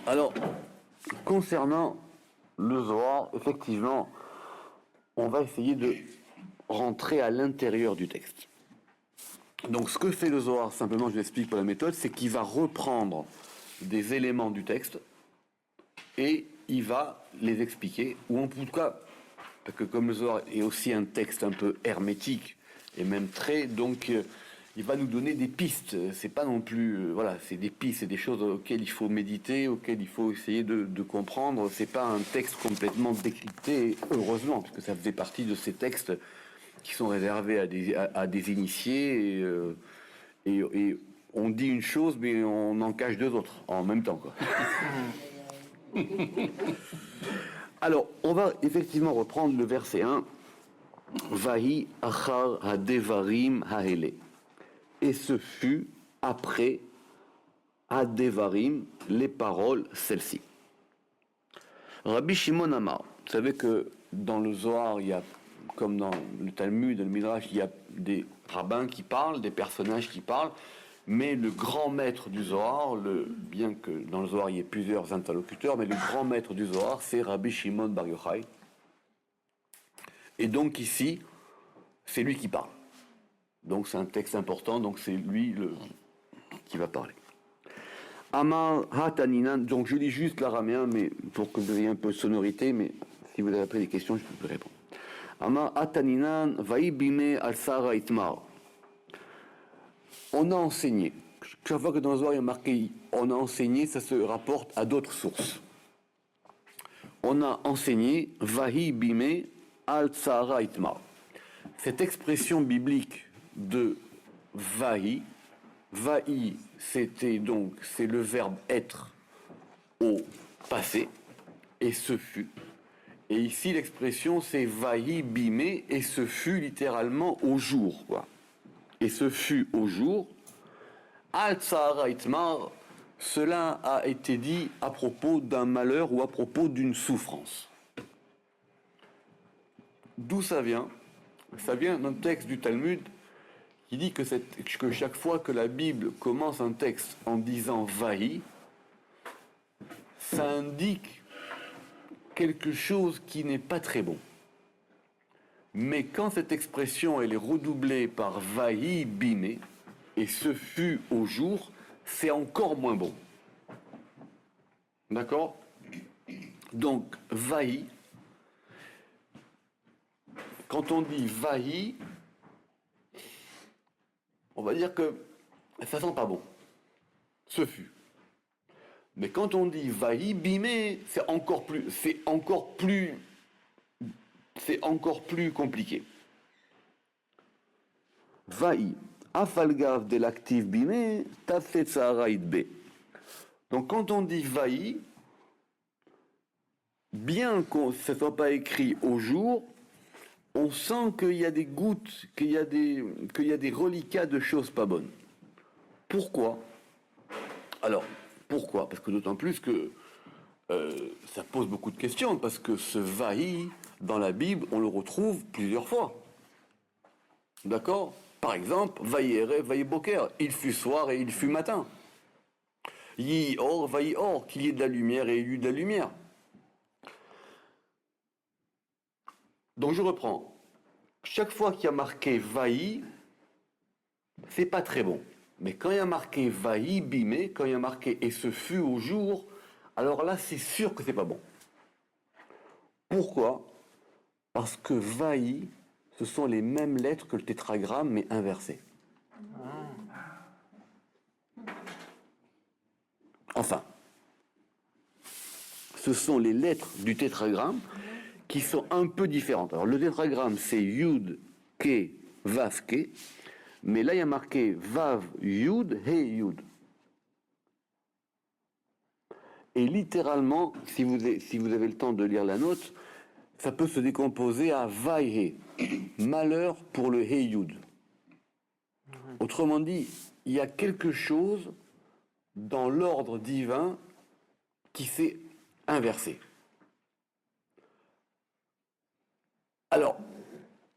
Alors, concernant le Zohar, effectivement, on va essayer de rentrer à l'intérieur du texte. Donc, ce que fait le Zohar, simplement, je l'explique pour la méthode, c'est qu'il va reprendre des éléments du texte et il va les expliquer, ou en tout cas, parce que comme le Zohar est aussi un texte un peu hermétique et même très, donc il va nous donner des pistes. C'est pas non plus, voilà, c'est des pistes, c'est des choses auxquelles il faut méditer, auxquelles il faut essayer de comprendre. C'est pas un texte complètement décrypté, heureusement, puisque ça faisait partie de ces textes qui sont réservés à des initiés et on dit une chose, mais on en cache deux autres en même temps, quoi. Alors, on va effectivement reprendre le verset 1. Vahi achar hadevarim hahele. Et ce fut après hadevarim, les paroles, celles-ci. Rabbi Shimon Amar, vous savez que dans le Zohar, il y a, comme dans le Talmud, le Midrash, il y a des rabbins qui parlent, des personnages qui parlent, mais le grand maître du Zohar, bien que dans le Zohar il y ait plusieurs interlocuteurs, mais le grand maître du Zohar, c'est Rabbi Shimon Bar Yochai. Et donc ici, c'est lui qui parle. Donc c'est un texte important, donc c'est lui qui va parler. Amar Hataninan, donc je lis juste l'araméen, mais pour que vous ayez un peu de sonorité, mais si vous avez après des questions, je peux vous répondre. Amar Hataninan, Vaïbime al-Sara Itmar. On a enseigné. Chaque fois que dans le Zohar il y a marqué on a enseigné, ça se rapporte à d'autres sources. On a enseigné Vahi bime al tsara itmar. Cette expression biblique de Vahi, Vahi, c'est le verbe être au passé, et ce fut. Et ici l'expression c'est Vahi bime, et ce fut littéralement au jour, quoi. Et ce fut au jour. Al-Tsahara Itmar, cela a été dit à propos d'un malheur ou à propos d'une souffrance. D'où ça vient? Ça vient d'un texte du Talmud qui dit que chaque fois que la Bible commence un texte en disant Vahi, ça indique quelque chose qui n'est pas très bon. Mais quand cette expression elle est redoublée par Vahi bime, et ce fut au jour, c'est encore moins bon. D'accord? Donc, Vahi, quand on dit Vahi, on va dire que ça sent pas bon. Ce fut. Mais quand on dit Vahi bime, c'est encore plus compliqué. Vahi, afalgav de l'actif bime, tafet saharaïd b. Donc quand on dit Vahi, bien qu'on ne soit pas écrit au jour, on sent qu'il y a des gouttes, qu'il y a des reliquats de choses pas bonnes. Pourquoi? Alors, pourquoi? Parce que d'autant plus que ça pose beaucoup de questions, parce que ce Vahi, dans la Bible, on le retrouve plusieurs fois. D'accord? Par exemple, Vahi Erev, Vahi Boker, il fut soir et il fut matin. Yi Or, Vahi Or, qu'il y ait de la lumière et il y eut de la lumière. Donc je reprends. Chaque fois qu'il y a marqué Vahi, c'est pas très bon. Mais quand il y a marqué Vahi bime, quand il y a marqué et ce fut au jour, alors là c'est sûr que c'est pas bon. Pourquoi? Parce que Vahi, ce sont les mêmes lettres que le tétragramme mais inversées. Enfin, ce sont les lettres du tétragramme qui sont un peu différentes. Alors le tétragramme c'est Yud, Ke, Vav, Ke, mais là il y a marqué Vav, Yud, He, Yud. Et littéralement, si vous avez le temps de lire la note, ça peut se décomposer à Vahe, malheur pour le He Yud. Autrement dit, il y a quelque chose dans l'ordre divin qui s'est inversé. Alors,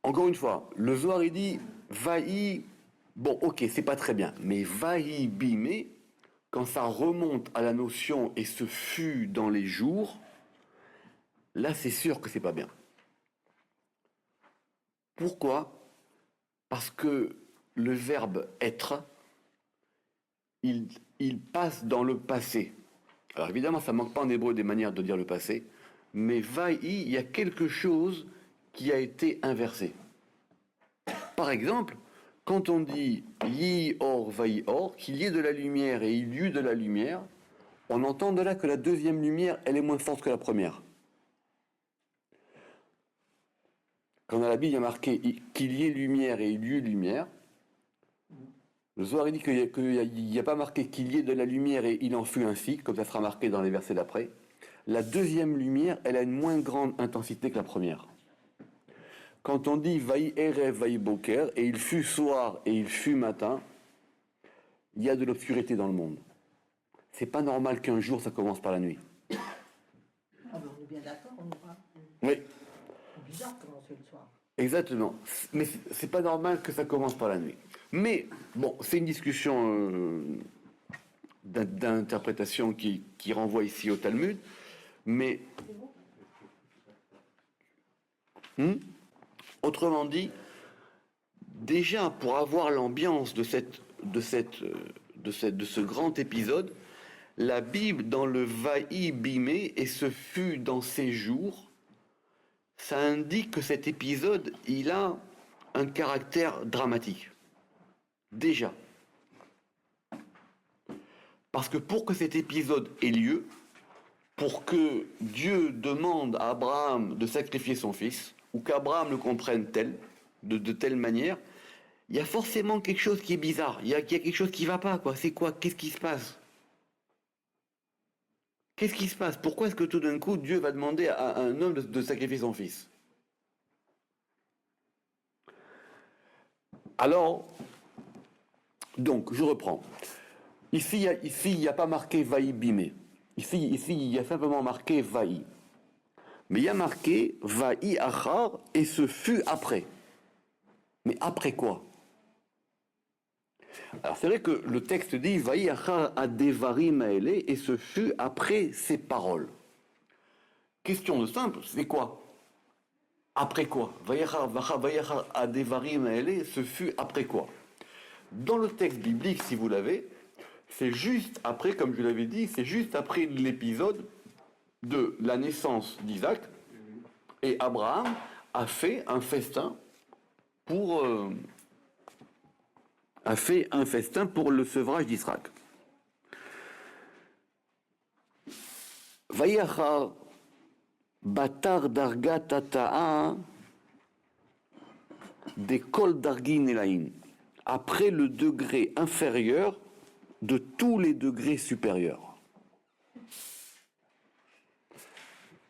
encore une fois, le Zohar il dit Vahi, bon ok, c'est pas très bien, mais Vahi bime, quand ça remonte à la notion et ce fut dans les jours, là c'est sûr que c'est pas bien. Pourquoi? Parce que le verbe être, il passe dans le passé. Alors évidemment, ça ne manque pas en hébreu des manières de dire le passé, mais vaï, il y a quelque chose qui a été inversé. Par exemple, quand on dit yi or vaï or, qu'il y ait de la lumière et il y eut de la lumière, on entend de là que la deuxième lumière, elle est moins forte que la première. Quand dans la Bible, il y a marqué qu'il y ait lumière et il y eut lumière, le Zohar dit qu'il n'y a pas marqué qu'il y ait de la lumière et il en fut ainsi, comme ça sera marqué dans les versets d'après. La deuxième lumière, elle a une moins grande intensité que la première. Quand on dit vaï erev vaï boker, et il fut soir et il fut matin, il y a de l'obscurité dans le monde. C'est pas normal qu'un jour ça commence par la nuit. Ah ben on est bien d'accord, on aura. Oui. C'est bizarre de commencer le soir. Exactement. Mais c'est pas normal que ça commence par la nuit. Mais bon, c'est une discussion d'interprétation qui renvoie ici au Talmud. Mais autrement dit, déjà pour avoir l'ambiance de ce grand épisode, la Bible dans le Vaï Bimé et ce fut dans ces jours, ça indique que cet épisode, il a un caractère dramatique. Déjà. Parce que pour que cet épisode ait lieu, pour que Dieu demande à Abraham de sacrifier son fils, ou qu'Abraham le comprenne de telle manière, il y a forcément quelque chose qui est bizarre. Il y a quelque chose qui ne va pas, quoi. C'est quoi? Qu'est-ce qui se passe? Qu'est-ce qui se passe? Pourquoi est-ce que tout d'un coup, Dieu va demander à un homme de sacrifier son fils? Alors, donc, je reprends. Ici, il n'y a pas marqué Vaï Bimé. Ici, il y a simplement marqué Vaï. Mais il y a marqué Vaï Achar et ce fut après. Mais après quoi? Alors, c'est vrai que le texte dit Vaï Achar adevarim aele et ce fut après ces paroles. Question de simple, c'est quoi? Après quoi? Vaï Achar adevarim aele, ce fut après quoi? Dans le texte biblique, si vous l'avez, c'est juste après, comme je l'avais dit, c'est juste après l'épisode de la naissance d'Isaac, et Abraham a fait un festin pour le sevrage d'Isaac. Vayachar batar dargat ata'a des kol dargin elaim. Après le degré inférieur de tous les degrés supérieurs.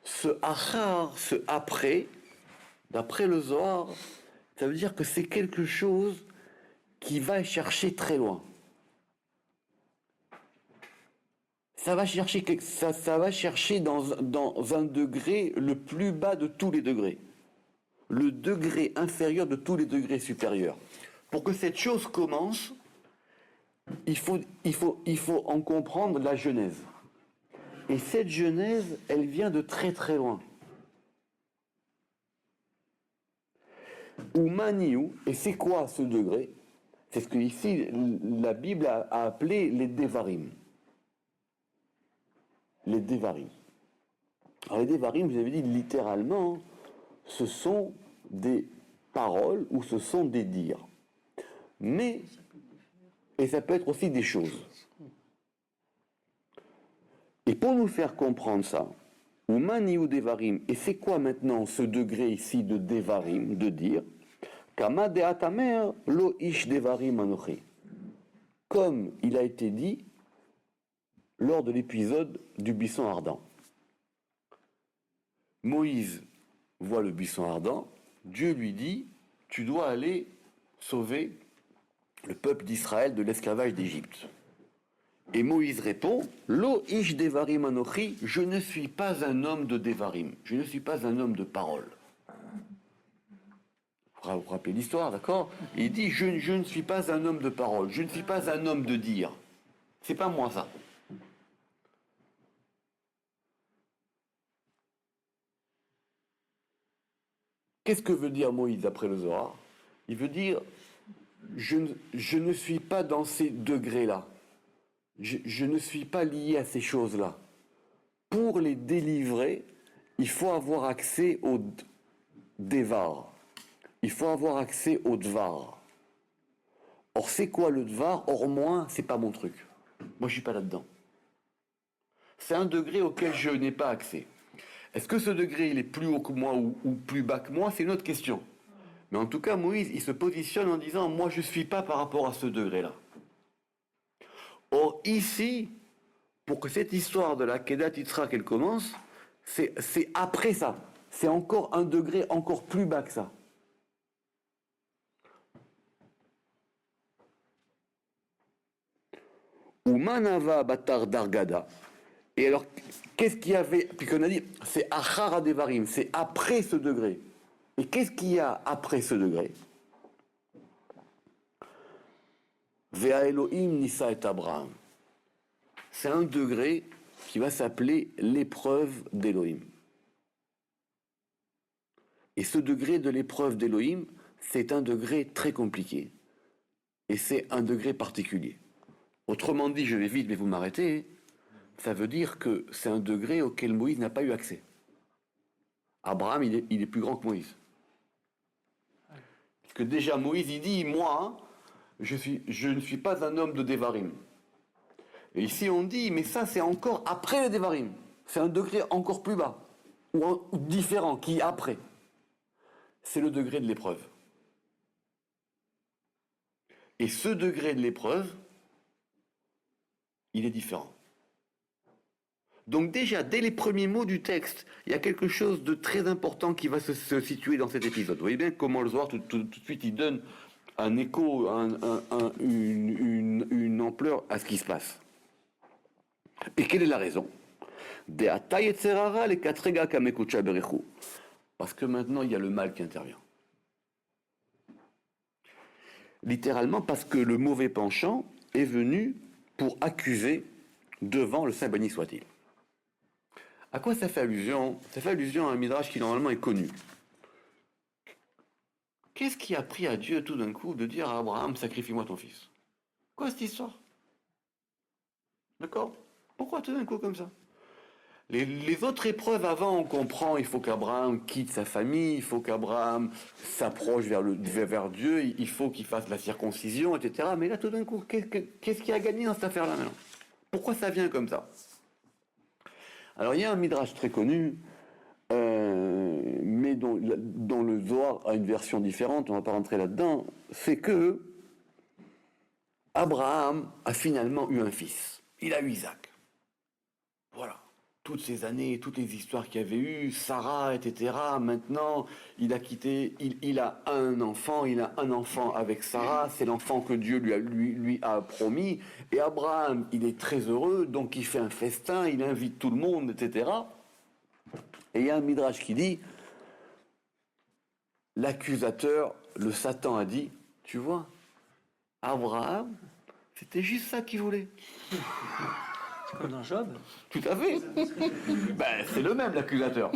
Ce achar, ce après, d'après le Zohar, ça veut dire que c'est quelque chose qui va chercher très loin. Ça va chercher dans un degré le plus bas de tous les degrés. Le degré inférieur de tous les degrés supérieurs. Pour que cette chose commence, il faut en comprendre la genèse. Et cette genèse, elle vient de très très loin. Oumaniou, et c'est quoi ce degré? C'est ce que ici la Bible a appelé les Devarim. Les Devarim. Alors les Devarim, je vous avais dit littéralement, ce sont des paroles ou ce sont des dires. Mais, et ça peut être aussi des choses. Et pour nous faire comprendre ça, ou mani ou devarim, et c'est quoi maintenant ce degré ici de devarim, de dire, kama de atamer lo ish devarim anochi. Comme il a été dit lors de l'épisode du buisson ardent. Moïse voit le buisson ardent, Dieu lui dit, tu dois aller sauver le peuple d'Israël de l'esclavage d'Égypte. Et Moïse répond, Lo ish devarim anochi, je ne suis pas un homme de devarim, je ne suis pas un homme de parole. Vous vous rappelez l'histoire, d'accord? Il dit, je ne suis pas un homme de parole, je ne suis pas un homme de dire. C'est pas moi ça. Qu'est-ce que veut dire Moïse après le Zohar? Il veut dire, je ne suis pas dans ces degrés-là. Je ne suis pas lié à ces choses-là. Pour les délivrer, il faut avoir accès au Devar. Il faut avoir accès au Dvar. Or, c'est quoi le Dvar? Or, moi, c'est pas mon truc. Moi, je suis pas là-dedans. C'est un degré auquel je n'ai pas accès. Est-ce que ce degré, il est plus haut que moi ou plus bas que moi? C'est une autre question. Mais en tout cas, Moïse, il se positionne en disant, moi, je ne suis pas par rapport à ce degré-là. Or, ici, pour que cette histoire de la Kedat Yitzhak, elle commence, c'est après ça. C'est encore un degré encore plus bas que ça. Ou Manava Batar Dargada. Et alors, qu'est-ce qu'il y avait? Puis qu'on a dit, c'est Achara Devarim, c'est après ce degré. Et qu'est-ce qu'il y a après ce degré? Vea Elohim Nisa et Abraham. C'est un degré qui va s'appeler l'épreuve d'Elohim. Et ce degré de l'épreuve d'Elohim, c'est un degré très compliqué. Et c'est un degré particulier. Autrement dit, je vais vite, mais vous m'arrêtez, ça veut dire que c'est un degré auquel Moïse n'a pas eu accès. Abraham, il est plus grand que Moïse. Parce que déjà, Moïse, il dit, moi, je ne suis pas un homme de Devarim. Et ici, on dit, mais ça, c'est encore après le Devarim. C'est un degré encore plus bas, ou différent, qui est après. C'est le degré de l'épreuve. Et ce degré de l'épreuve, il est différent. Donc déjà, dès les premiers mots du texte, il y a quelque chose de très important qui va se situer dans cet épisode. Vous voyez bien comment le Zohar, tout de suite, il donne un écho, une ampleur à ce qui se passe. Et quelle est la raison? Parce que maintenant, il y a le mal qui intervient. Littéralement, parce que le mauvais penchant est venu pour accuser devant le Saint béni soit-il. À quoi ça fait allusion? Ça fait allusion à un midrash qui normalement est connu. Qu'est-ce qui a pris à Dieu tout d'un coup de dire à Abraham, sacrifie-moi ton fils? Quoi cette histoire? D'accord? Pourquoi tout d'un coup comme ça? Les autres épreuves avant, on comprend, il faut qu'Abraham quitte sa famille, il faut qu'Abraham s'approche vers Dieu, il faut qu'il fasse la circoncision, etc. Mais là, tout d'un coup, qu'est-ce qui a gagné dans cette affaire-là maintenant? Pourquoi ça vient comme ça? Alors, il y a un midrash très connu, mais dont le Zohar a une version différente, on ne va pas rentrer là-dedans, c'est que Abraham a finalement eu un fils. Il a eu Isaac. Voilà. Toutes ces années, toutes les histoires qu'il y avait eu, Sarah, etc. Maintenant, il a quitté, il a un enfant avec Sarah, c'est l'enfant que Dieu lui a promis. Et Abraham, il est très heureux, donc il fait un festin, il invite tout le monde, etc. Et il y a un midrash qui dit, l'accusateur, le Satan a dit, tu vois, Abraham, c'était juste ça qu'il voulait. Comme dans Job. Tout à fait. Ben, c'est le même, l'accusateur.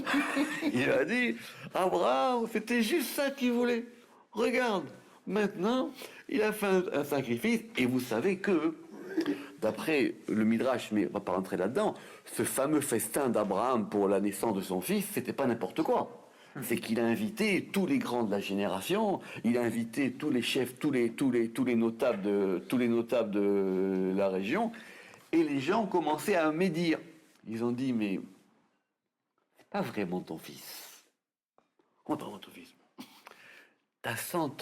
Il a dit, Abraham, c'était juste ça qu'il voulait. Regarde, maintenant, il a fait un sacrifice, et vous savez que, d'après le Midrash, mais on ne va pas rentrer là-dedans, ce fameux festin d'Abraham pour la naissance de son fils, c'était pas n'importe quoi. C'est qu'il a invité tous les grands de la génération, il a invité tous les chefs, tous les notables de la région, et les gens ont commencé à médire. Ils ont dit, mais c'est pas vraiment ton fils. Comment t'as ton fils? T'as 100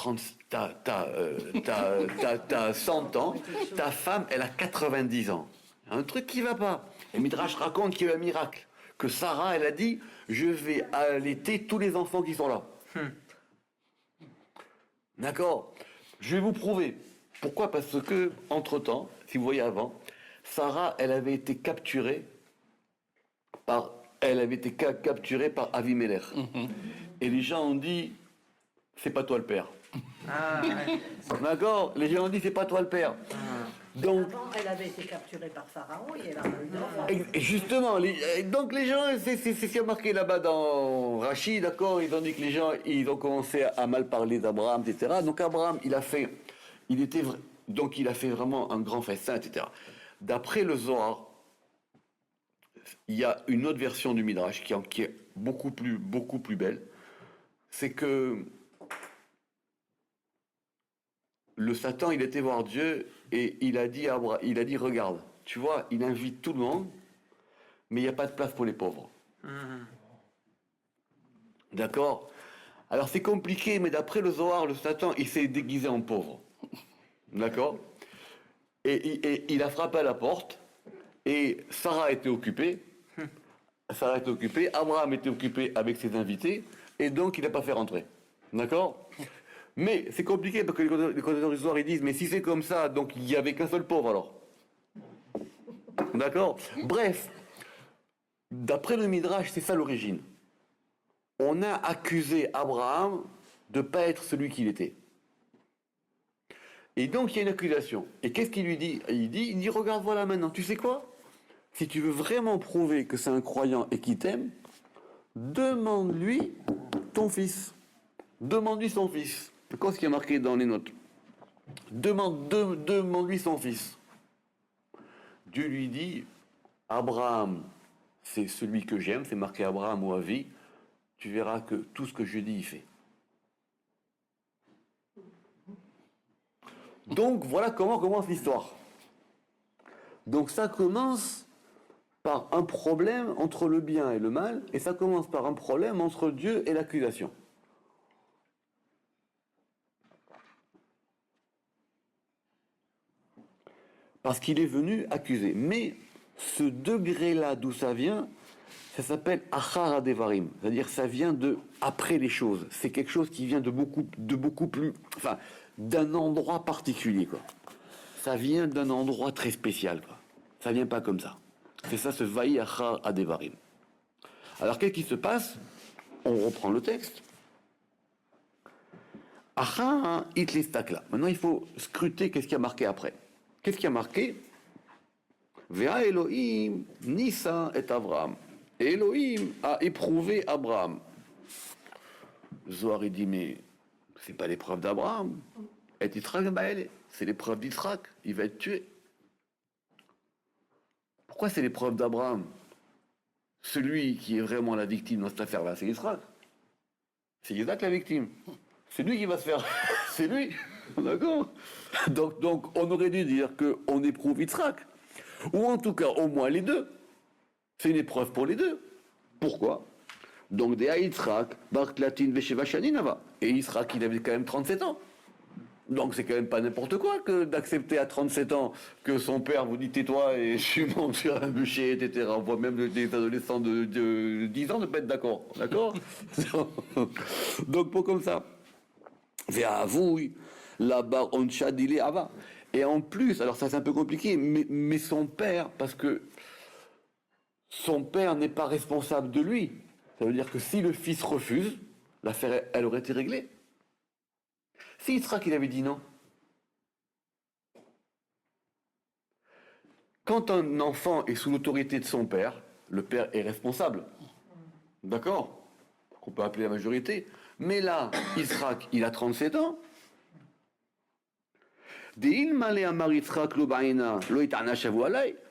ans, ta femme, elle a 90 ans. Un truc qui va pas. Et Midrash raconte qu'il y a eu un miracle. Que Sarah, elle a dit, je vais allaiter tous les enfants qui sont là. D'accord? Je vais vous prouver. Pourquoi? Parce que, entre-temps, si vous voyez avant, Sarah, elle avait été capturée par Avimelech. Et les gens ont dit, c'est pas toi le père. Ah, ouais. D'accord? Les gens ont dit, c'est pas toi le père. Donc, Avant, elle avait été capturée par Pharaon et elle a eu d'enfants. et justement, donc les gens, c'est ce qui a marqué là-bas dans Rachid, d'accord, ils ont dit que les gens, ils ont commencé à mal parler d'Abraham, etc. Donc Abraham, donc il a fait vraiment un grand festin, etc. D'après le Zohar, il y a une autre version du Midrash qui est beaucoup plus belle. C'est que le Satan, il était voir Dieu et il a dit, regarde, tu vois, il invite tout le monde, mais il n'y a pas de place pour les pauvres. D'accord? Alors c'est compliqué, mais d'après le Zohar, le Satan, il s'est déguisé en pauvre. D'accord? Et il a frappé à la porte, et Sarah était occupée, Abraham était occupé avec ses invités, et donc il n'a pas fait rentrer. D'accord? Mais c'est compliqué parce que les connaisseurs du Zohar, ils disent, mais si c'est comme ça, donc il n'y avait qu'un seul pauvre alors. D'accord? Bref, d'après le Midrash, c'est ça l'origine. On a accusé Abraham de ne pas être celui qu'il était. Et donc il y a une accusation. Et qu'est-ce qu'il lui dit? Il dit, regarde, voilà maintenant, tu sais quoi? Si tu veux vraiment prouver que c'est un croyant et qu'il t'aime, demande-lui ton fils. Demande-lui son fils. Qu'est-ce qui est marqué dans les notes? Demande-lui son fils. Dieu lui dit, Abraham, c'est celui que j'aime, c'est marqué Abraham ou Avi, tu verras que tout ce que je dis, il fait. Donc voilà comment commence l'histoire. Donc ça commence par un problème entre le bien et le mal, et ça commence par un problème entre Dieu et l'accusation. Parce qu'il est venu accuser. Mais ce degré-là d'où ça vient, ça s'appelle Achar Adevarim. C'est-à-dire ça vient de après les choses. C'est quelque chose qui vient de beaucoup plus... Enfin, d'un endroit particulier, quoi. Ça vient d'un endroit très spécial, quoi. Ça vient pas comme ça. C'est ça, ce Vaï Achar Adevarim. Alors, qu'est-ce qui se passe? On reprend le texte. Achar Itlistakla. Maintenant, il faut scruter qu'est-ce qu'il y a marqué après. Qu'est-ce qu'il y a marqué? Vea Elohim Nissa et Abraham. Et Elohim a éprouvé Abraham. Zohar dit, mais c'est pas l'épreuve d'Abraham. Et Yitzhak, c'est l'épreuve d'Yitzhak. Il va être tué. Pourquoi c'est l'épreuve d'Abraham? Celui qui est vraiment la victime dans cette affaire-là, c'est Yitzhak. C'est Yitzhak la victime. C'est lui qui va se faire. C'est lui. D'accord? Donc, on aurait dû dire qu'on éprouve Yitzhak. Ou en tout cas, au moins les deux. C'est une épreuve pour les deux. Pourquoi? Donc, des Yitzhak, Barklatin, Vesheva Shaninava. Et Yitzhak, il avait quand même 37 ans. Donc, c'est quand même pas n'importe quoi que d'accepter à 37 ans que son père vous dit tais-toi et je suis monté sur un bûcher, etc. On voit même des adolescents de 10 ans ne pas être d'accord. D'accord? Donc, pour comme ça. Ve'avouy, la bar oncha dile ava. Et en plus, alors ça c'est un peu compliqué, mais son père, parce que son père n'est pas responsable de lui. Ça veut dire que si le fils refuse, l'affaire, elle aurait été réglée. Si Yitzhak, il avait dit non. Quand un enfant est sous l'autorité de son père, le père est responsable. D'accord? Qu'on peut appeler la majorité. Mais là, Yitzhak, il a 37 ans.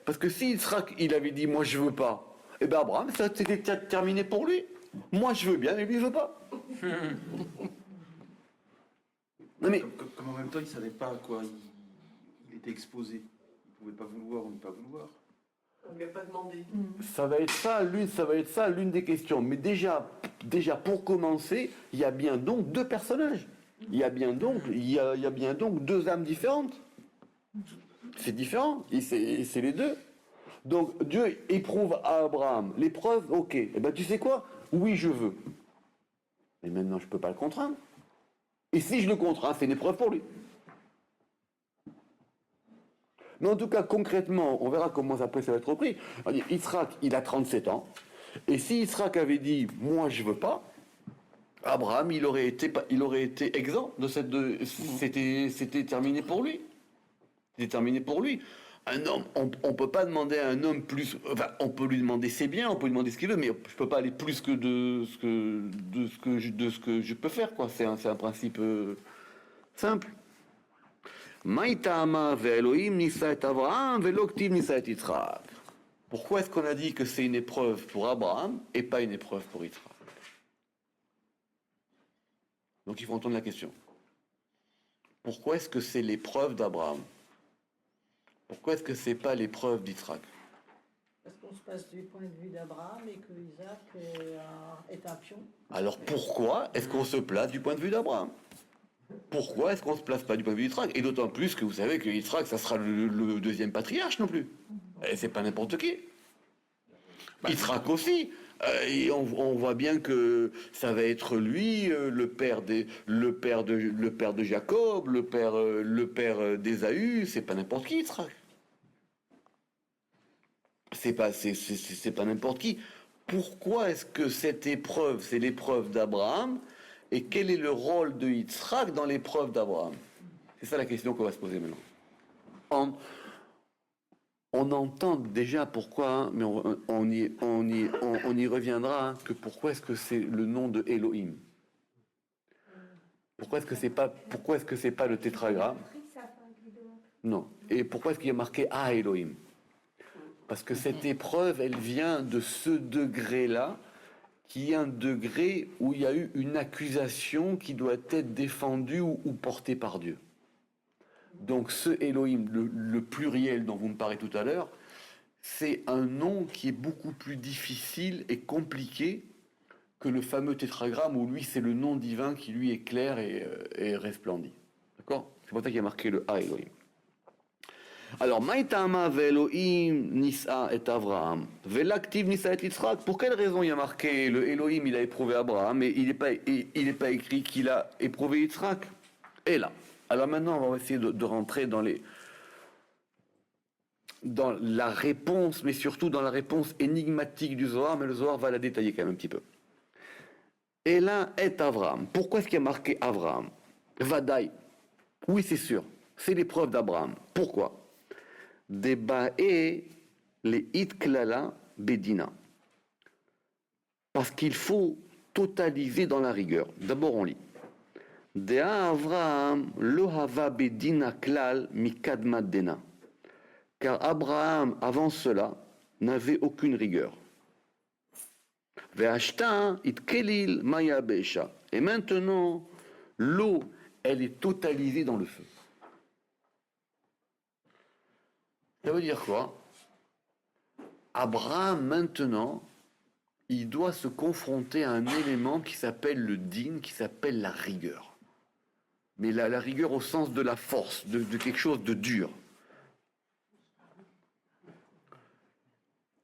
Parce que si Yitzhak, il avait dit moi je veux pas, et bien Abraham, ça c'était terminé pour lui. Moi je veux bien, mais lui il veut pas. Non mais Comme en même temps il savait pas à quoi il était exposé. Il pouvait pas vouloir ou ne pas vouloir. On lui a pas demandé. ça va être ça l'une des questions. Mais déjà pour commencer, il y a bien donc deux personnages. Il y a bien donc deux âmes différentes. C'est différent, et c'est les deux. Donc Dieu éprouve à Abraham l'épreuve, ok. Et ben tu sais quoi? Oui, je veux. Mais maintenant je peux pas le contraindre. Et si je le contrains, c'est une épreuve pour lui. Mais en tout cas, concrètement, on verra comment après ça va être repris. On va dire, Yitzhak, il a 37 ans. Et si Yitzhak avait dit, moi je veux pas, Abraham, il aurait été exempt de c'était terminé pour lui. déterminé pour lui. Un homme, on ne peut pas demander à un homme plus. Enfin, on peut lui demander ses biens, on peut lui demander ce qu'il veut, mais je ne peux pas aller plus que de ce que je peux faire, quoi. C'est un principe simple. Maïtama ve'Elohim nisa et Avraham ve'loktiv nisa et Yitzhak. Pourquoi est-ce qu'on a dit que c'est une épreuve pour Abraham et pas une épreuve pour Yitzhak? Donc il faut entendre la question. Pourquoi est-ce que c'est l'épreuve d'Abraham? Pourquoi est-ce que c'est pas l'épreuve d'Yitzhak? Parce qu'on se passe du point de vue d'Abraham et que Isaac est un pion. Alors pourquoi est-ce qu'on se place du point de vue d'Abraham? Pourquoi est-ce qu'on ne se place pas du point de vue d'Yitzhak? Et d'autant plus que vous savez que Yitzhak, ça sera le deuxième patriarche non plus. Et c'est pas n'importe qui. Yitzhak aussi. Et on voit bien que ça va être lui, le père de Jacob, le père d'Ésaü. C'est pas n'importe qui, Yitzhak. C'est pas n'importe qui. Pourquoi est-ce que cette épreuve, c'est l'épreuve d'Abraham? Et quel est le rôle de Yitzhak dans l'épreuve d'Abraham? C'est ça la question qu'on va se poser maintenant. On entend déjà pourquoi, hein, mais on y reviendra, hein, que pourquoi est-ce que c'est le nom de Elohim? Pourquoi est-ce que c'est pas le tétragramme? Non. Et pourquoi est-ce qu'il y a marqué Ah Elohim? Parce que cette épreuve, elle vient de ce degré-là, qui est un degré où il y a eu une accusation qui doit être défendue ou portée par Dieu. Donc ce Elohim, le pluriel dont vous me parlez tout à l'heure, c'est un nom qui est beaucoup plus difficile et compliqué que le fameux tétragramme où lui c'est le nom divin qui lui est clair et resplendit. D'accord? C'est pour ça qu'il y a marqué le A Elohim. Alors, Maïtama ve'Elohim nisa et Avraham ve'laktiv nisa et Yitzhak. Pour quelle raison il y a marqué le Elohim, il a éprouvé Abraham, et il n'est pas écrit qu'il a éprouvé Yitzhak? Et là. Alors maintenant, on va essayer de rentrer dans la réponse, mais surtout dans la réponse énigmatique du Zohar, mais le Zohar va la détailler quand même un petit peu. Et là est Avraham. Pourquoi est-ce qu'il y a marqué Avraham? Vadaï. Oui, c'est sûr. C'est l'épreuve d'Abraham. Pourquoi? Debae les itklala bedina. Parce qu'il faut totaliser dans la rigueur. D'abord, on lit. Dea Avraham lohava bedina klal mikadmat dena. Car Abraham, avant cela, n'avait aucune rigueur. Ve'ashta itkelil maya besha. Et maintenant, l'eau, elle est totalisée dans le feu. Ça veut dire quoi? Abraham, maintenant, il doit se confronter à un élément qui s'appelle le din, qui s'appelle la rigueur. Mais la rigueur au sens de la force, de quelque chose de dur.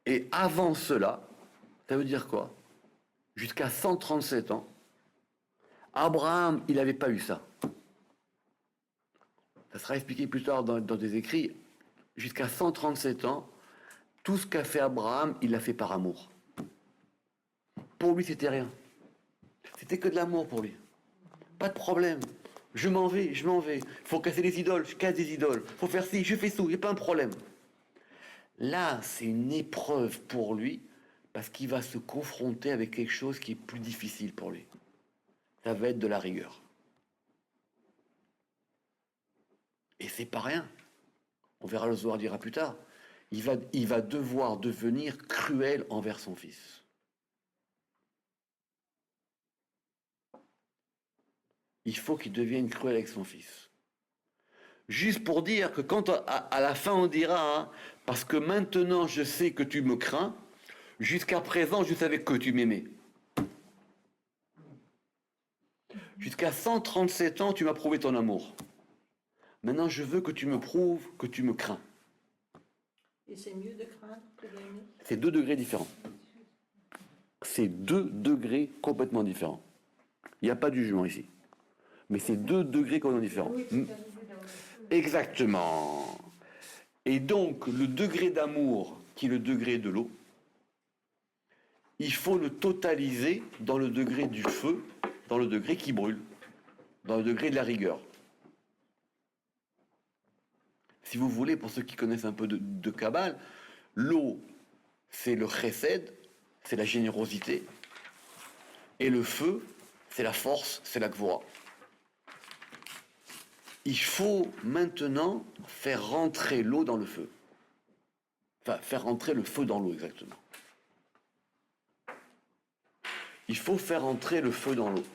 Et avant cela, ça veut dire quoi? Jusqu'à 137 ans, Abraham, il n'avait pas eu ça. Ça sera expliqué plus tard dans des écrits. Jusqu'à 137 ans, tout ce qu'a fait Abraham, il l'a fait par amour. Pour lui, c'était rien. C'était que de l'amour pour lui. Pas de problème. Je m'en vais. Il faut casser les idoles, je casse des idoles. Il faut faire ci, je fais ça, il n'y a pas un problème. Là, c'est une épreuve pour lui, parce qu'il va se confronter avec quelque chose qui est plus difficile pour lui. Ça va être de la rigueur. Et c'est pas rien. On verra, le Zohar dira plus tard. Il va devoir devenir cruel envers son fils. Il faut qu'il devienne cruel avec son fils. Juste pour dire que quand à la fin on dira, hein, parce que maintenant je sais que tu me crains, jusqu'à présent je savais que tu m'aimais. Jusqu'à 137 ans tu m'as prouvé ton amour. Maintenant je veux que tu me prouves que tu me crains. Et c'est mieux de craindre que d'aimer? C'est 2 degrés différents. C'est 2 degrés complètement différents. Il n'y a pas de jugement ici. Mais c'est 2 degrés complètement différents. Exactement. Et donc, le degré d'amour, qui est le degré de l'eau, il faut le totaliser dans le degré du feu, dans le degré qui brûle, dans le degré de la rigueur. si vous voulez, pour ceux qui connaissent un peu de Kabbale, l'eau, c'est le chesed, c'est la générosité, et le feu, c'est la force, c'est la gvora. Il faut maintenant faire rentrer l'eau dans le feu. Enfin, faire rentrer le feu dans l'eau, exactement. Il faut faire entrer le feu dans l'eau.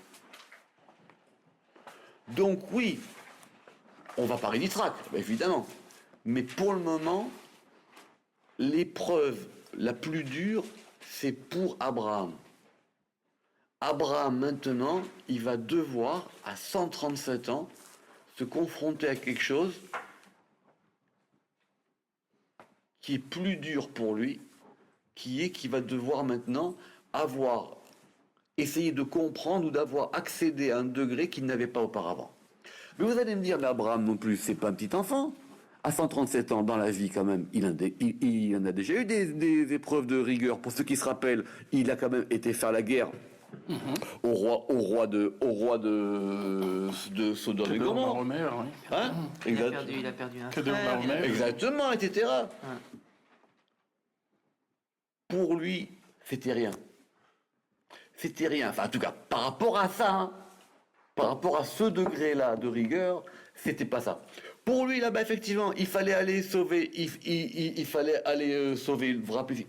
Donc oui, on va parler d'Yitzhak, évidemment. Mais pour le moment, l'épreuve la plus dure, c'est pour Abraham. Abraham, maintenant, il va devoir, à 137 ans, se confronter à quelque chose qui est plus dur pour lui, qu'il va devoir maintenant essayer de comprendre ou d'avoir accédé à un degré qu'il n'avait pas auparavant. Mais vous allez me dire, mais Abraham non plus, c'est pas un petit enfant. À 137 ans, dans la vie quand même, il en a déjà eu des épreuves de rigueur. Pour ceux qui se rappellent, il a quand même été faire la guerre au roi de Sodome et Gomorrhe. Hein? Il a perdu un Kedor frère. Laomer. Exactement, etc. Pour lui, c'était rien. C'était rien. Enfin, en tout cas, par rapport à ça, hein, par rapport à ce degré-là de rigueur, c'était pas ça. Pour lui, là-bas, effectivement, il fallait aller sauver, il fallait aller sauver, vous vous rappelez,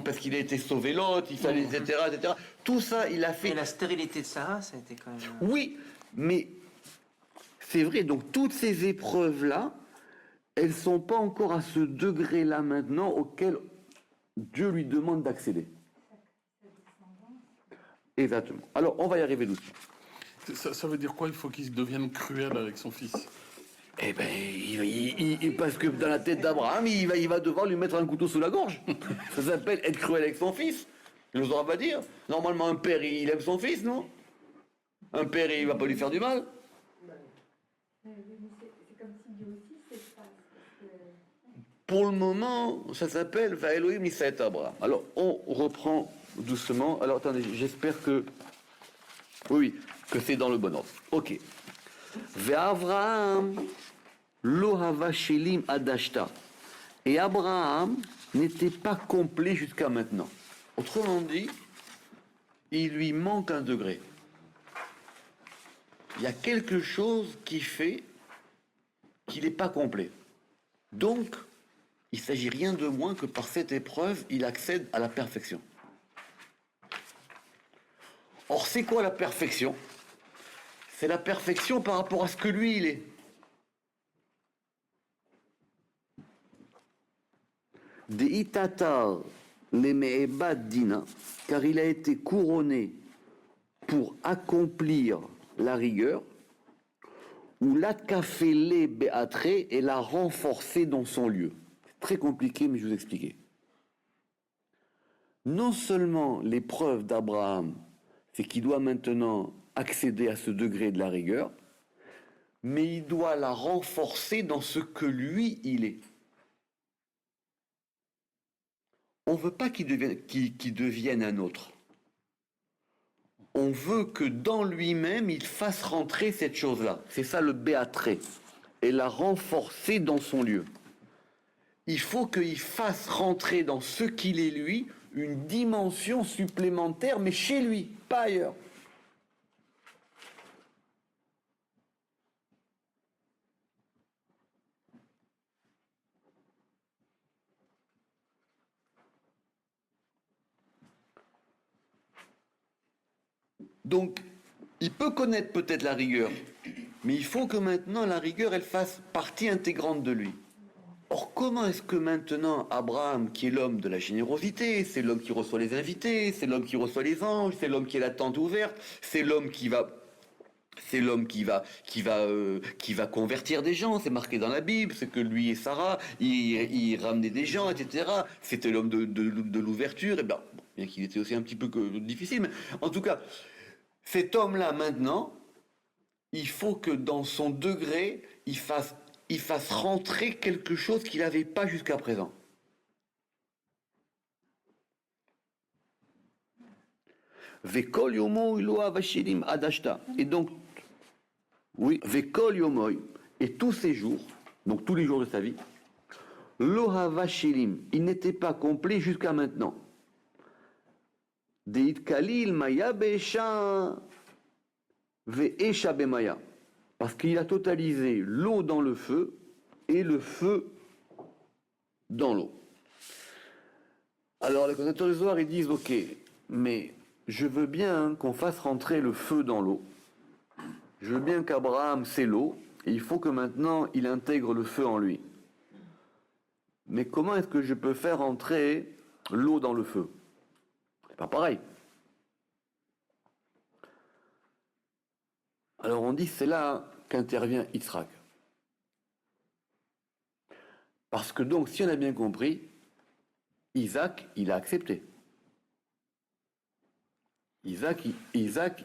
parce qu'il a été sauvé l'autre, il fallait, etc., etc. Tout ça, il a fait. Et la stérilité de Sarah, ça a été quand même... Oui, mais c'est vrai, donc toutes ces épreuves-là, elles ne sont pas encore à ce degré-là maintenant auquel Dieu lui demande d'accéder. Exactement. Alors, on va y arriver doucement. Ça veut dire quoi? Il faut qu'il devienne cruel avec son fils. Eh ben, parce que dans la tête d'Abraham, il va devoir lui mettre un couteau sous la gorge. Ça s'appelle être cruel avec son fils. Le Zohar va dire. Normalement, un père, il aime son fils, non? Un père, il va pas lui faire du mal. C'est comme si Dieu aussi s'efface. Pour le moment, ça s'appelle Va Elohim Nisset Abraham. Alors, on reprend doucement. Alors, attendez, j'espère que... Oui, que c'est dans le bon ordre. Ok. Ve'Avraham lo hava shelim adashta. Et Abraham n'était pas complet jusqu'à maintenant. Autrement dit, il lui manque un degré. Il y a quelque chose qui fait qu'il n'est pas complet. Donc, il ne s'agit rien de moins que par cette épreuve, il accède à la perfection. Or, c'est quoi la perfection? C'est la perfection par rapport à ce que lui, il est. De'itatar leme'ebad dina, car il a été couronné pour accomplir la rigueur, ou l'atkafele be'atre et la renforcer dans son lieu. C'est très compliqué, mais je vais vous expliquer. Non seulement l'épreuve d'Abraham, c'est qu'il doit maintenant accéder à ce degré de la rigueur, mais il doit la renforcer dans ce que lui, il est. On ne veut pas qu'il devienne un autre. On veut que dans lui-même, il fasse rentrer cette chose-là. C'est ça le béatré. Et la renforcer dans son lieu. Il faut qu'il fasse rentrer dans ce qu'il est lui, une dimension supplémentaire, mais chez lui, pas ailleurs. Donc, il peut connaître peut-être la rigueur, mais il faut que maintenant la rigueur, elle fasse partie intégrante de lui. Or, comment est-ce que maintenant Abraham, qui est l'homme de la générosité, c'est l'homme qui reçoit les invités, c'est l'homme qui reçoit les anges, c'est l'homme qui est la tente ouverte, c'est l'homme qui va convertir des gens, c'est marqué dans la Bible, c'est que lui et Sarah, ils ramenaient des gens, etc. C'était l'homme de l'ouverture, et bien qu'il était aussi un petit peu difficile, mais en tout cas, cet homme-là, maintenant, il faut que dans son degré, il fasse rentrer quelque chose qu'il n'avait pas jusqu'à présent. Vekol yomoy lo avashilim adashta. Et donc, oui, Vekol yomoy. Et tous ces jours, donc tous les jours de sa vie. Lohava Shelim, il n'était pas complet jusqu'à maintenant. Deit Kalil Maya Be'esha Ve'esha Be'maya. Parce qu'il a totalisé l'eau dans le feu et le feu dans l'eau. Alors les commentateurs du Zohar, ils disent, ok, mais je veux bien qu'on fasse rentrer le feu dans l'eau. Je veux bien qu'Abraham, c'est l'eau, et il faut que maintenant il intègre le feu en lui. Mais comment est-ce que je peux faire entrer l'eau dans le feu? C'est pas pareil. Alors on dit, c'est là qu'intervient Yitzhak. Parce que donc, si on a bien compris, Isaac, il a accepté. Isaac,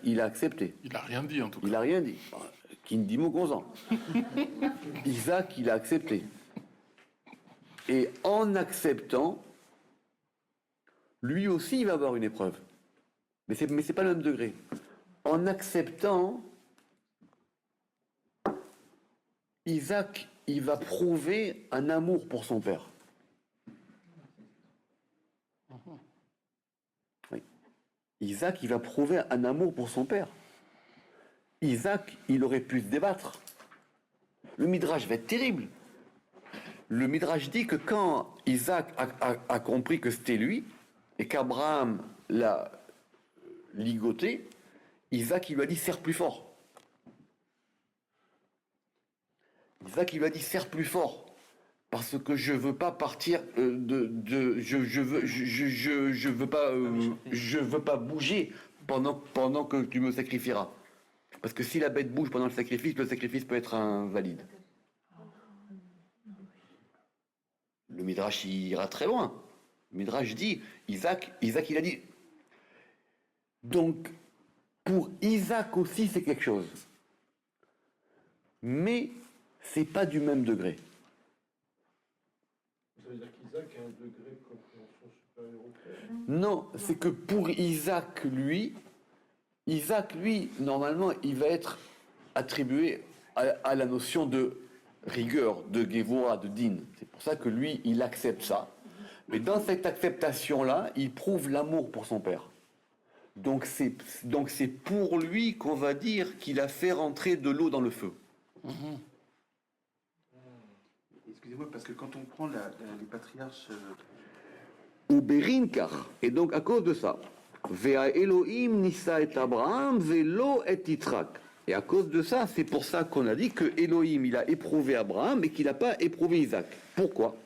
il a accepté. Il n'a rien dit en tout cas. Il n'a rien dit. Qui ne dit mot consent. Isaac, il a accepté. Et en acceptant, lui aussi, il va avoir une épreuve. Mais c'est pas le même degré. En acceptant, Isaac, il va prouver un amour pour son père. Oui. Isaac, il va prouver un amour pour son père. Isaac, il aurait pu se débattre. Le Midrash va être terrible. Le Midrash dit que quand Isaac a compris que c'était lui, et qu'Abraham l'a ligoté, Isaac, il lui a dit « serre plus fort ». Isaac, il lui a dit « serre plus fort ». Parce que je veux pas partir je veux pas bouger pendant que tu me sacrifieras. Parce que si la bête bouge pendant le sacrifice peut être invalide. Le Midrash il ira très loin. Le Midrash dit, Isaac il a dit. Donc, pour Isaac aussi c'est quelque chose. Mais c'est pas du même degré. Ça veut dire qu'Isaac a un degré de compréhension supérieur au père? Non, c'est que pour Isaac, lui, normalement, il va être attribué à la notion de rigueur, de Gevura, de din. C'est pour ça que lui, il accepte ça. Mais dans cette acceptation-là, il prouve l'amour pour son père. Donc c'est pour lui qu'on va dire qu'il a fait rentrer de l'eau dans le feu. Excusez-moi, parce que quand on prend les patriarches... Ou Berinkar. Et donc à cause de ça, Vea Elohim nissa et Abraham, velo et Yitzhak. Et à cause de ça, c'est pour ça qu'on a dit que Elohim, il a éprouvé Abraham et qu'il n'a pas éprouvé Isaac. Pourquoi?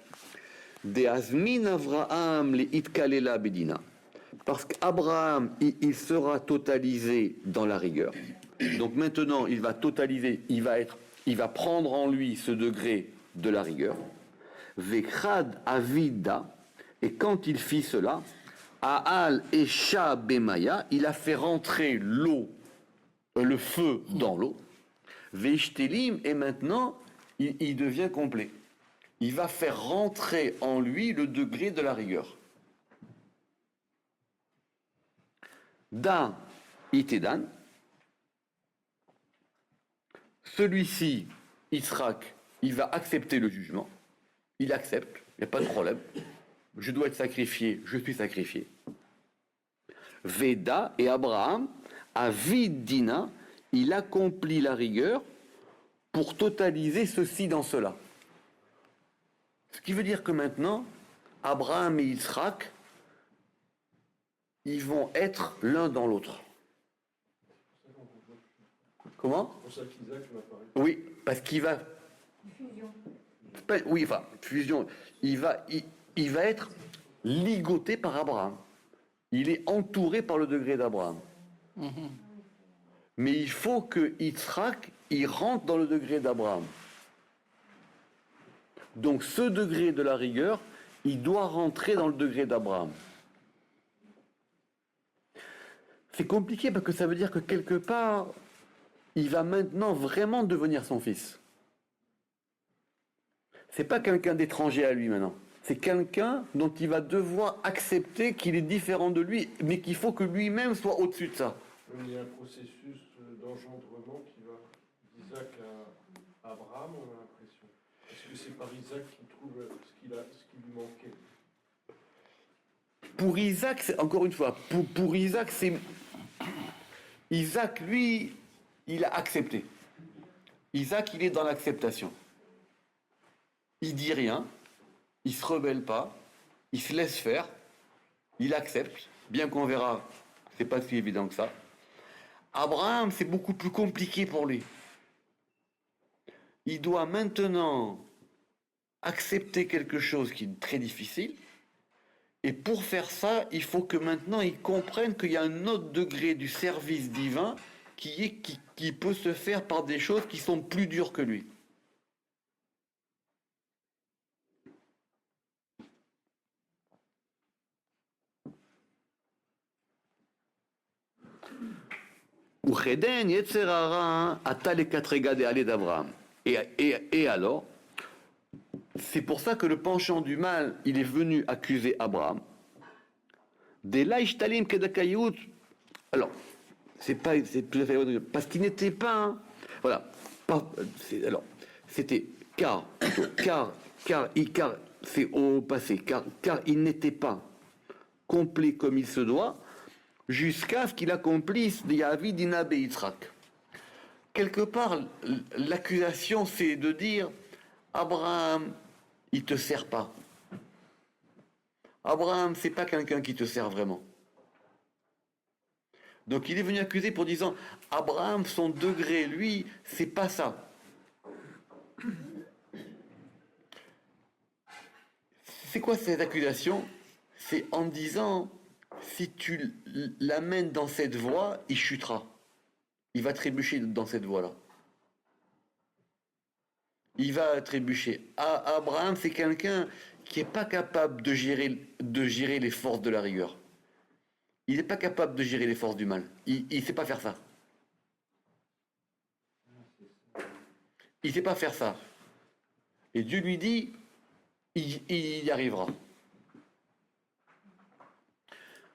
De Azmin Avraham le Itkalela Bedina. Parce qu'Abraham, il sera totalisé dans la rigueur. Donc maintenant, il va totaliser, il va prendre en lui ce degré de la rigueur. Vekrad Avida. Et quand il fit cela, Aal Esha Bemaya, il a fait rentrer l'eau, le feu dans l'eau. Veishtélim, et maintenant, il devient complet. Il va faire rentrer en lui le degré de la rigueur. Dan Itedan, celui-ci, Yitzhak, il va accepter le jugement. Il accepte, il n'y a pas de problème. Je dois être sacrifié, je suis sacrifié. Veda et Abraham, à Vidina, il accomplit la rigueur pour totaliser ceci dans cela. Ce qui veut dire que maintenant, Abraham et Yitzhak, ils vont être l'un dans l'autre. Comment? C'est pour ça qu'Isaac m'apparaît. Oui, parce qu'il va... Fusion. Oui, enfin, fusion. Il va être ligoté par Abraham. Il est entouré par le degré d'Abraham. Mais il faut que Yitzhak, il rentre dans le degré d'Abraham. Donc ce degré de la rigueur, il doit rentrer dans le degré d'Abraham. C'est compliqué parce que ça veut dire que quelque part, il va maintenant vraiment devenir son fils. C'est pas quelqu'un d'étranger à lui maintenant. C'est quelqu'un dont il va devoir accepter qu'il est différent de lui, mais qu'il faut que lui-même soit au-dessus de ça. Il y a un processus d'engendrement qui va d'Isaac à Abraham, on a l'impression. Parce que c'est par Isaac qu'il trouve ce qui lui manquait. Pour Isaac, encore une fois, pour Isaac, c'est... Isaac, lui, il a accepté. Isaac, il est dans l'acceptation. Il dit rien, il se rebelle pas, il se laisse faire, il accepte, bien qu'on verra, c'est pas si évident que ça. Abraham, c'est beaucoup plus compliqué pour lui. Il doit maintenant accepter quelque chose qui est très difficile. Et pour faire ça, il faut que maintenant il comprenne qu'il y a un autre degré du service divin qui peut se faire par des choses qui sont plus dures que lui. Ucheden Yetzer Hara ata lekatrega de'ale d'Abraham. Et alors, c'est pour ça que le penchant du mal, il est venu accuser Abraham. Alors, c'est tout à fait parce qu'il n'était pas, voilà, alors c'était car c'est au passé, car il n'était pas complet comme il se doit, jusqu'à ce qu'il accomplisse Yavi Dina Yitzhak. Quelque part, l'accusation, c'est de dire Abraham, il te sert pas. Abraham, c'est pas quelqu'un qui te sert vraiment. Donc il est venu accuser pour disant Abraham, son degré, lui, c'est pas ça. C'est quoi cette accusation? C'est en disant si tu l'amènes dans cette voie, il chutera. Il va trébucher dans cette voie-là. Il va trébucher. Abraham, c'est quelqu'un qui n'est pas capable de gérer les forces de la rigueur. Il n'est pas capable de gérer les forces du mal. Il ne sait pas faire ça. Il ne sait pas faire ça. Et Dieu lui dit, il y arrivera.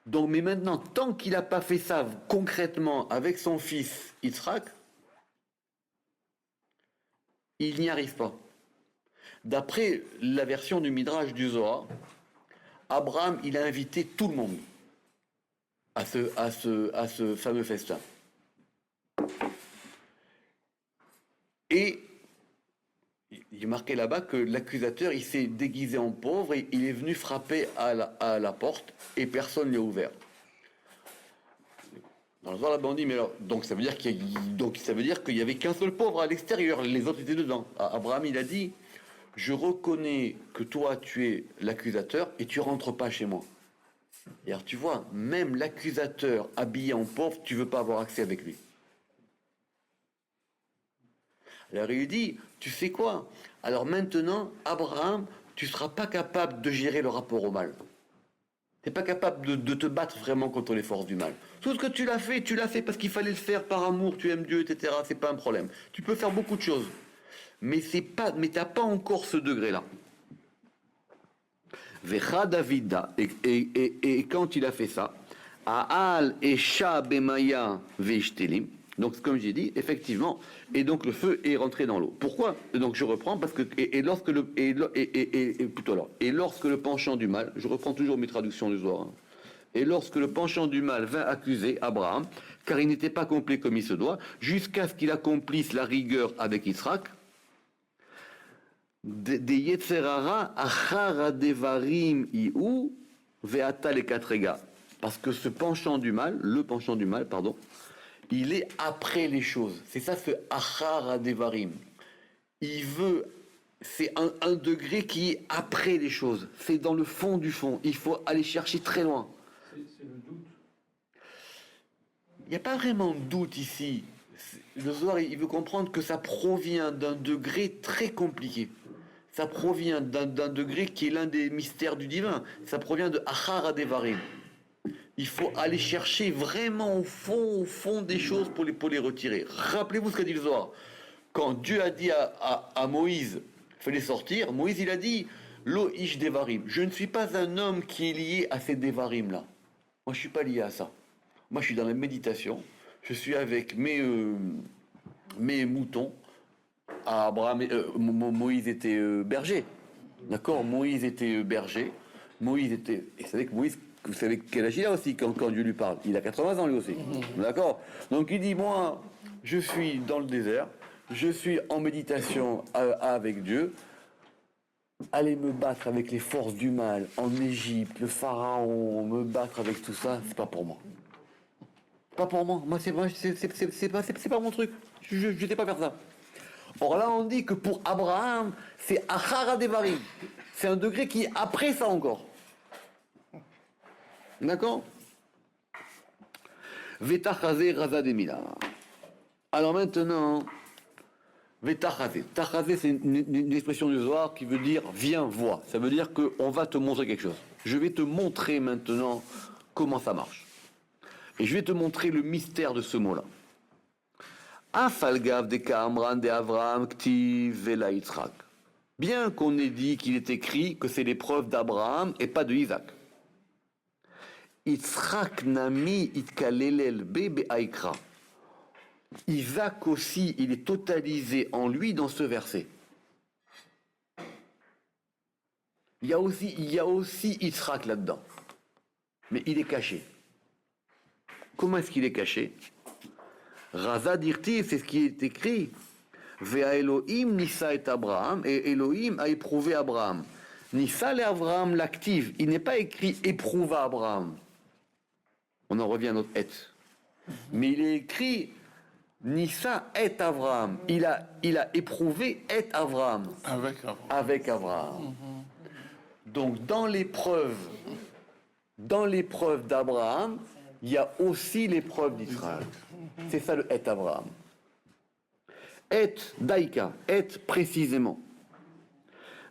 Donc, mais maintenant, tant qu'il n'a pas fait ça concrètement avec son fils Yitzhak, il n'y arrive pas. D'après la version du Midrash du Zohar, Abraham, il a invité tout le monde à ce fameux festin. Et il est marqué là-bas que l'accusateur, il s'est déguisé en pauvre et il est venu frapper à la porte et personne ne lui a ouvert. Dans le Zohar, là-bas, on dit, mais alors, donc ça veut dire qu'il y avait qu'un seul pauvre à l'extérieur, les autres étaient dedans. Abraham, il a dit, je reconnais que toi, tu es l'accusateur et tu rentres pas chez moi. Et alors, tu vois, même l'accusateur habillé en pauvre, tu veux pas avoir accès avec lui. Alors, il dit, tu sais quoi? Alors maintenant, Abraham, tu seras pas capable de gérer le rapport au mal. Tu n'es pas capable de te battre vraiment contre les forces du mal. Tout ce que tu l'as fait parce qu'il fallait le faire par amour, tu aimes Dieu, etc. C'est pas un problème. Tu peux faire beaucoup de choses. Mais tu n'as pas encore ce degré-là. Vecha Davida, et quand il a fait ça, Aal Esha Bemaya Veishtelim, donc comme j'ai dit, effectivement, et donc le feu est rentré dans l'eau. Pourquoi? Donc je reprends parce que lorsque le penchant du mal, je reprends toujours mes traductions du Zohar, hein, et lorsque le penchant du mal vint accuser Abraham, car il n'était pas complet comme il se doit, jusqu'à ce qu'il accomplisse la rigueur avec Yitzhak, des Yetzerara achara devarim iu veata le katrega, parce que le penchant du mal, il est après les choses. C'est ça, ce achara devarim. Il veut, c'est un degré qui est après les choses. C'est dans le fond du fond. Il faut aller chercher très loin. C'est le doute. Il n'y a pas vraiment de doute ici. Le Zohar, il veut comprendre que ça provient d'un degré très compliqué. Ça provient d'un degré qui est l'un des mystères du divin. Ça provient de achara devarim. Il faut aller chercher vraiment au fond des choses pour les retirer. Rappelez-vous ce qu'a dit le Zohar. Quand Dieu a dit à Moïse, fallait sortir, Moïse il a dit, Lo ish devarim. Je ne suis pas un homme qui est lié à ces devarim là. Moi je suis pas lié à ça. Moi je suis dans la méditation. Je suis avec mes moutons. Moïse était berger. D'accord. Moïse était berger. Moïse était. Et vous savez que Moïse, vous savez quel âge il a aussi quand Dieu lui parle. Il a 80 ans lui aussi. D'accord. Donc il dit moi, je suis dans le désert. Je suis en méditation avec Dieu. Aller me battre avec les forces du mal en Égypte, le pharaon, me battre avec tout ça, c'est pas pour moi. Pas pour moi. Moi, c'est pas mon truc. Je sais pas faire ça. Or là, on dit que pour Abraham, c'est Achara Devarim. C'est un degré qui est après ça encore. D'accord? Vetachazé Raza Demila. Alors maintenant, Vetachazé. Tachazé, c'est une expression du Zohar qui veut dire viens, vois. Ça veut dire qu'on va te montrer quelque chose. Je vais te montrer maintenant comment ça marche. Et je vais te montrer le mystère de ce mot-là. Afalgav de Kamran de Avram Ktiv Vela Yitzhak. Bien qu'on ait dit qu'il est écrit que c'est l'épreuve d'Abraham et pas de Isaac. Yitzhak nami itkalelel be Aikra. Isaac aussi, il est totalisé en lui dans ce verset. Il y a aussi Yitzhak là-dedans. Mais il est caché. Comment est-ce qu'il est caché? Raza dirti, c'est ce qui est écrit. Vea Elohim nissa et Abraham, et Elohim a éprouvé Abraham. Nissa et Abraham l'active. Il n'est pas écrit éprouva Abraham. On en revient à notre et. Mais il est écrit Nissa et Abraham. Il a éprouvé et Abraham. Avec Abraham. Donc dans l'épreuve d'Abraham, il y a aussi l'épreuve d'Israël. C'est ça le et Abraham. Et daika, et précisément.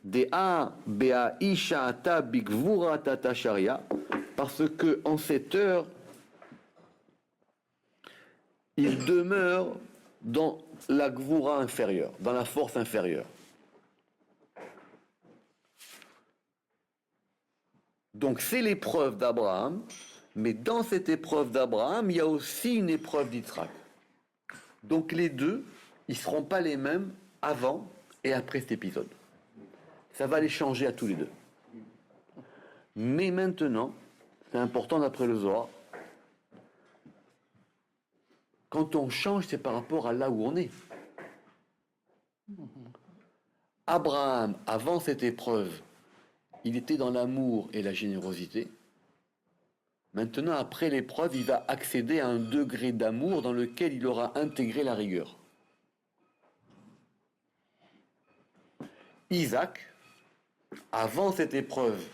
Dea bea isha ata bigvura tata sharia, parce que en cette heure, il demeure dans la gvura inférieure, dans la force inférieure. Donc c'est l'épreuve d'Abraham, mais dans cette épreuve d'Abraham, il y a aussi une épreuve d'Yitzhak. Donc les deux, ils ne seront pas les mêmes avant et après cet épisode. Ça va les changer à tous les deux. Mais maintenant, c'est important d'après le Zohar, quand on change, c'est par rapport à là où on est. Abraham, avant cette épreuve, il était dans l'amour et la générosité. Maintenant, après l'épreuve, il va accéder à un degré d'amour dans lequel il aura intégré la rigueur. Isaac, avant cette épreuve,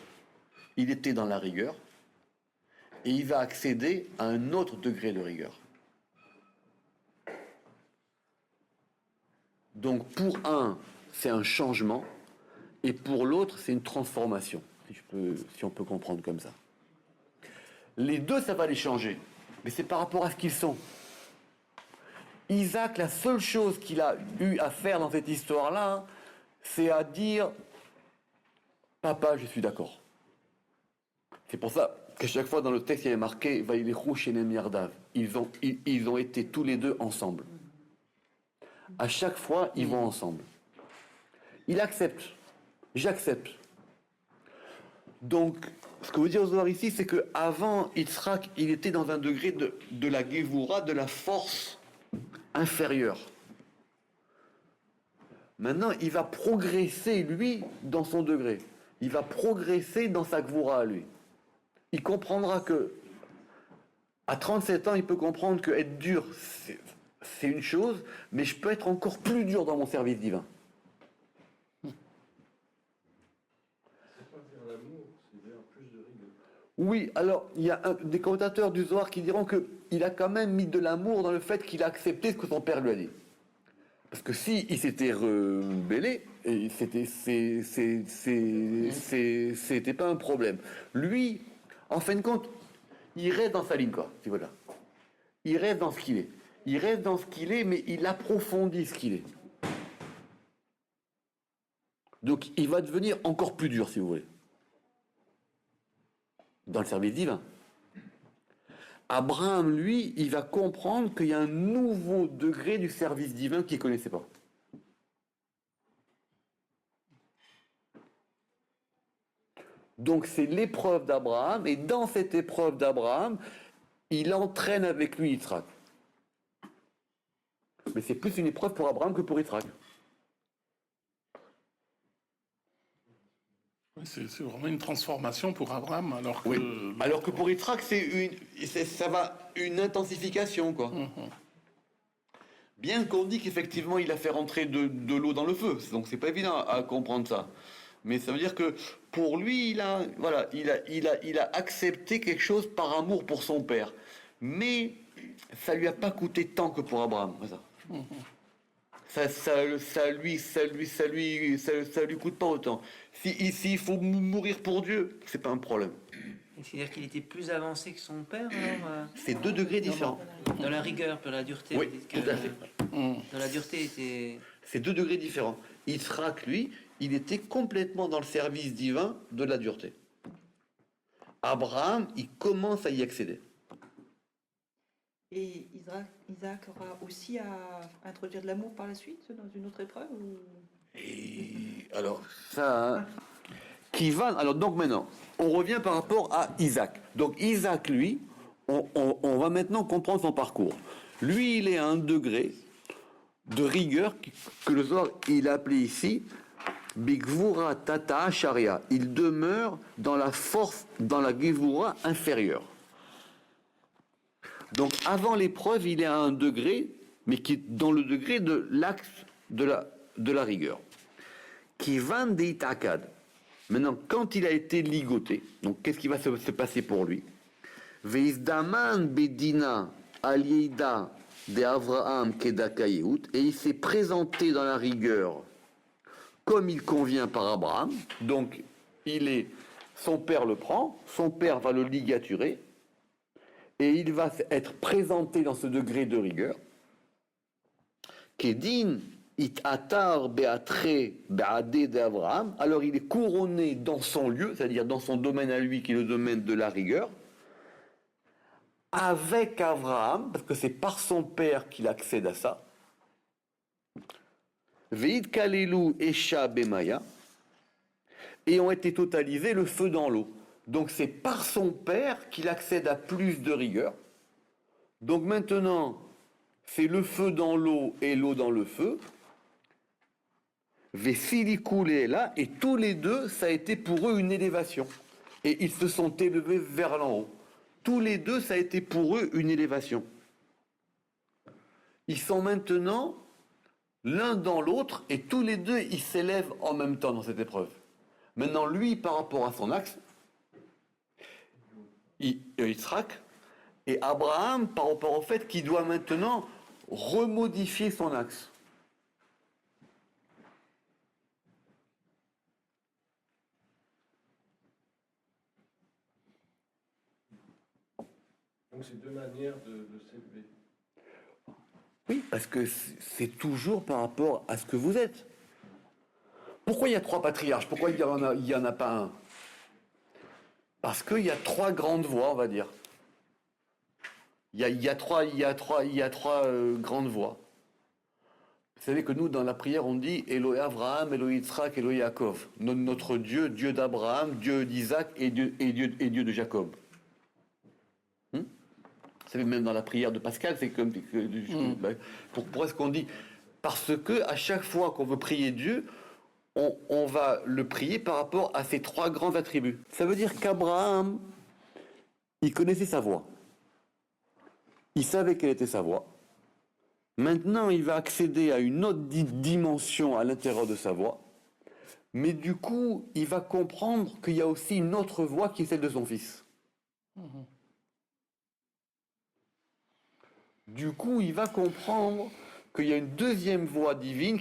il était dans la rigueur et il va accéder à un autre degré de rigueur. Donc pour un, c'est un changement et pour l'autre, c'est une transformation, si on peut comprendre comme ça. Les deux, ça va les changer, mais c'est par rapport à ce qu'ils sont. Isaac, la seule chose qu'il a eu à faire dans cette histoire-là, c'est à dire « Papa, je suis d'accord ». C'est pour ça qu'à chaque fois dans le texte, il y avait marqué « Vaïlechu shenem yardav ». Ils ont été tous les deux ensemble. À chaque fois, ils vont ensemble. Il accepte. J'accepte. Donc, ce que veut dire Zohar ici, c'est qu'avant Yitzhak, il était dans un degré de la Gévoura, de la force inférieure. Maintenant, il va progresser, lui, dans son degré. Il va progresser dans sa Gévoura à lui. Il comprendra que, à 37 ans, il peut comprendre que être dur, c'est une chose, mais je peux être encore plus dur dans mon service divin. C'est pas vers l'amour, c'est vers plus de rigueur. Oui, alors, il y a des commentateurs du Zohar qui diront qu'il a quand même mis de l'amour dans le fait qu'il a accepté ce que son père lui a dit. Parce que s'il s'était rebellé, c'était pas un problème. Lui, en fin de compte, il reste dans sa ligne, quoi, si voilà. Il reste dans ce qu'il est. Il reste dans ce qu'il est, mais il approfondit ce qu'il est. Donc, il va devenir encore plus dur, si vous voulez. Dans le service divin. Abraham, lui, il va comprendre qu'il y a un nouveau degré du service divin qu'il ne connaissait pas. Donc c'est l'épreuve d'Abraham, et dans cette épreuve d'Abraham, il entraîne avec lui Yitzhak. Mais c'est plus une épreuve pour Abraham que pour Yitzhak. Oui, c'est vraiment une transformation pour Abraham, alors que... Oui. Alors que pour Yitzhak, ça va une intensification, quoi. Bien qu'on dit qu'effectivement, il a fait rentrer de l'eau dans le feu. Donc c'est pas évident à comprendre ça. Mais ça veut dire que pour lui, il a accepté quelque chose par amour pour son père. Mais ça lui a pas coûté tant que pour Abraham. Ça lui coûte pas autant. Si ici il faut mourir pour Dieu, c'est pas un problème. C'est-à-dire qu'il était plus avancé que son père, alors C'est 2 degrés différents. dans la rigueur, dans la dureté. Oui, vous dites que, tout à fait. Dans la dureté était... C'est 2 degrés différents. Yitzhak, lui, il était complètement dans le service divin de la dureté. Abraham, il commence à y accéder. Et Isaac aura aussi à introduire de l'amour par la suite dans une autre épreuve ou... Et alors, ça, hein, qui va. Alors, donc maintenant, on revient par rapport à Isaac. Donc, Isaac, lui, on va maintenant comprendre son parcours. Lui, il est à un degré de rigueur que le Zohar, il a appelé ici Bigvura Tata Sharia. Il demeure dans la force, dans la Givura inférieure. Donc, avant l'épreuve, il est à un degré, mais qui est dans le degré de l'axe de la rigueur. Qui van deitakad. Maintenant, quand il a été ligoté, donc qu'est-ce qui va se passer pour lui? Veizdaman bedina alieida de Avraham kedaka Yehut, et il s'est présenté dans la rigueur comme il convient par Abraham. Donc, son père le prend, son père va le ligaturer, et il va être présenté dans ce degré de rigueur. Kedin it atar beatre beade d'Abraham. Alors il est couronné dans son lieu, c'est-à-dire dans son domaine à lui, qui est le domaine de la rigueur, avec Abraham, parce que c'est par son père qu'il accède à ça. Veid kalelu esha bemaya, et ont été totalisés le feu dans l'eau. Donc c'est par son père qu'il accède à plus de rigueur. Donc maintenant, c'est le feu dans l'eau et l'eau dans le feu. Vesilikou là, et tous les deux, ça a été pour eux une élévation. Et ils se sont élevés vers l'en haut. Tous les deux, ça a été pour eux une élévation. Ils sont maintenant l'un dans l'autre, et tous les deux, ils s'élèvent en même temps dans cette épreuve. Maintenant, lui, par rapport à son axe, Yitzhak, et Abraham par rapport au fait qu'il doit maintenant remodifier son axe. Donc c'est 2 manières de s'élever. Oui, parce que c'est toujours par rapport à ce que vous êtes. Pourquoi il y a 3 patriarches? Pourquoi il y en a pas un? Parce qu'il y a 3 grandes voies, on va dire. Il y a trois grandes voies. Vous savez que nous, dans la prière, on dit Elohé Abraham, Elohé Yitzhak, Elohé Yaakov. Notre Dieu, Dieu d'Abraham, Dieu d'Isaac et Dieu de Jacob. Vous savez, même dans la prière de Pascal, c'est comme... Pourquoi est-ce qu'on dit? Parce que à chaque fois qu'on veut prier Dieu, on va le prier par rapport à ces 3 grands attributs. Ça veut dire qu'Abraham, il connaissait sa voix. Il savait quelle était sa voix. Maintenant, il va accéder à une autre dimension à l'intérieur de sa voix. Mais du coup, il va comprendre qu'il y a aussi une autre voix qui est celle de son fils. Du coup, il va comprendre qu'il y a une deuxième voie divine,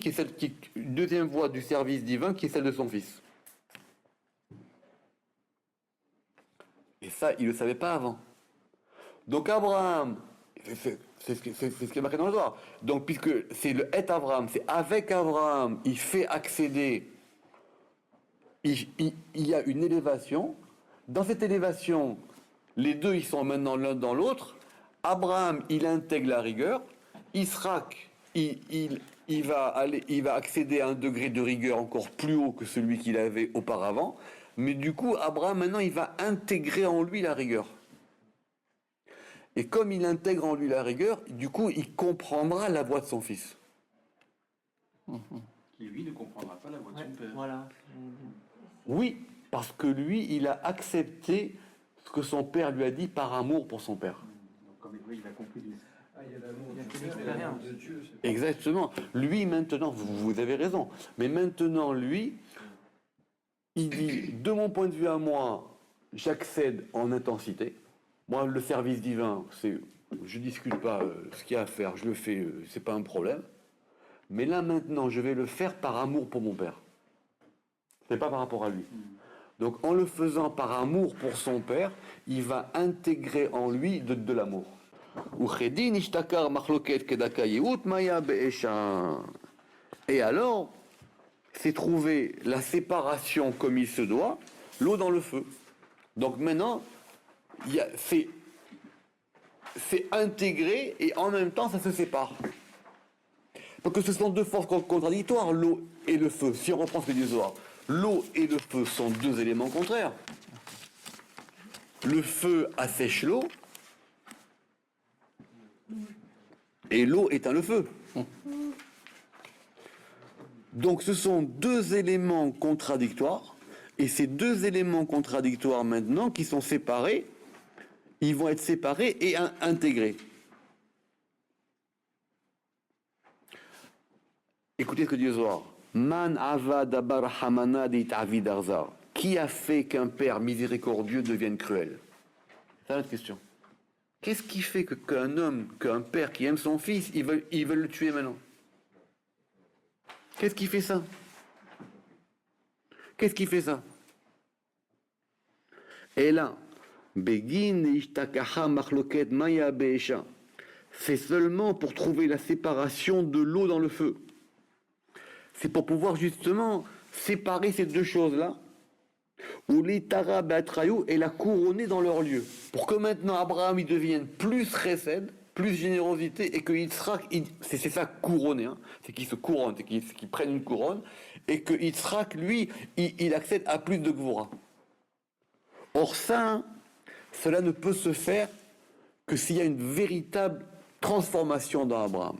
une deuxième voie du service divin, qui est celle de son fils. Et ça, il ne le savait pas avant. Donc Abraham, c'est ce qui est marqué dans le Zohar. Donc puisque c'est le Et Abraham, c'est avec Abraham, il fait accéder, il y a une élévation. Dans cette élévation, les deux, ils sont maintenant l'un dans l'autre. Abraham, il intègre la rigueur. Yitzhak, il va accéder à un degré de rigueur encore plus haut que celui qu'il avait auparavant. Mais du coup, Abraham, maintenant, il va intégrer en lui la rigueur. Et comme il intègre en lui la rigueur, du coup, il comprendra la voix de son fils. Qui, lui, ne comprendra pas la voix de son père. Voilà. Oui, parce que lui, il a accepté ce que son père lui a dit par amour pour son père. Donc, comme oui, il a compris. Ah, il y a l'amour Il y a du que Père et l'expérience. l'amour de Dieu. c'est pas- Exactement. Lui, maintenant, vous avez raison, mais maintenant, lui, il dit, de mon point de vue à moi, j'accède en intensité. Moi, le service divin, c'est, je discute pas ce qu'il y a à faire, je le fais, c'est pas un problème. Mais là, maintenant, je vais le faire par amour pour mon père. C'est pas par rapport à lui. Donc, en le faisant par amour pour son père, il va intégrer en lui de l'amour. Et alors, c'est trouver la séparation comme il se doit, l'eau dans le feu. Donc maintenant, c'est intégré et en même temps ça se sépare. Parce que ce sont deux forces contradictoires, l'eau et le feu. Si on reprend ce que dit Zohar, l'eau et le feu sont deux éléments contraires. Le feu assèche l'eau et l'eau éteint le feu. Donc ce sont deux éléments contradictoires, et ces deux éléments contradictoires maintenant qui sont séparés, ils vont être séparés et intégrés. Écoutez ce que dit Zohar. Man avad abar hamana dit avid arzar. Qui a fait qu'un père miséricordieux devienne cruel? C'est notre question. Qu'est-ce qui fait qu'un père qui aime son fils, il veut le tuer maintenant? Qu'est-ce qui fait ça? Qu'est-ce qui fait ça? Et là, Begin ishtakaha machloket maya be'esha. C'est seulement pour trouver la séparation de l'eau dans le feu. C'est pour pouvoir justement séparer ces deux choses-là, où l'itara be'atrayou et la couronner dans leur lieu. Pour que maintenant Abraham il devienne plus chesed, plus générosité, et que Yitzhak, c'est ça couronner, hein, c'est qu'il se couronne, c'est qu'il prenne une couronne, et que Yitzhak, lui, il accède à plus de gvura. Or ça, cela ne peut se faire que s'il y a une véritable transformation dans Abraham.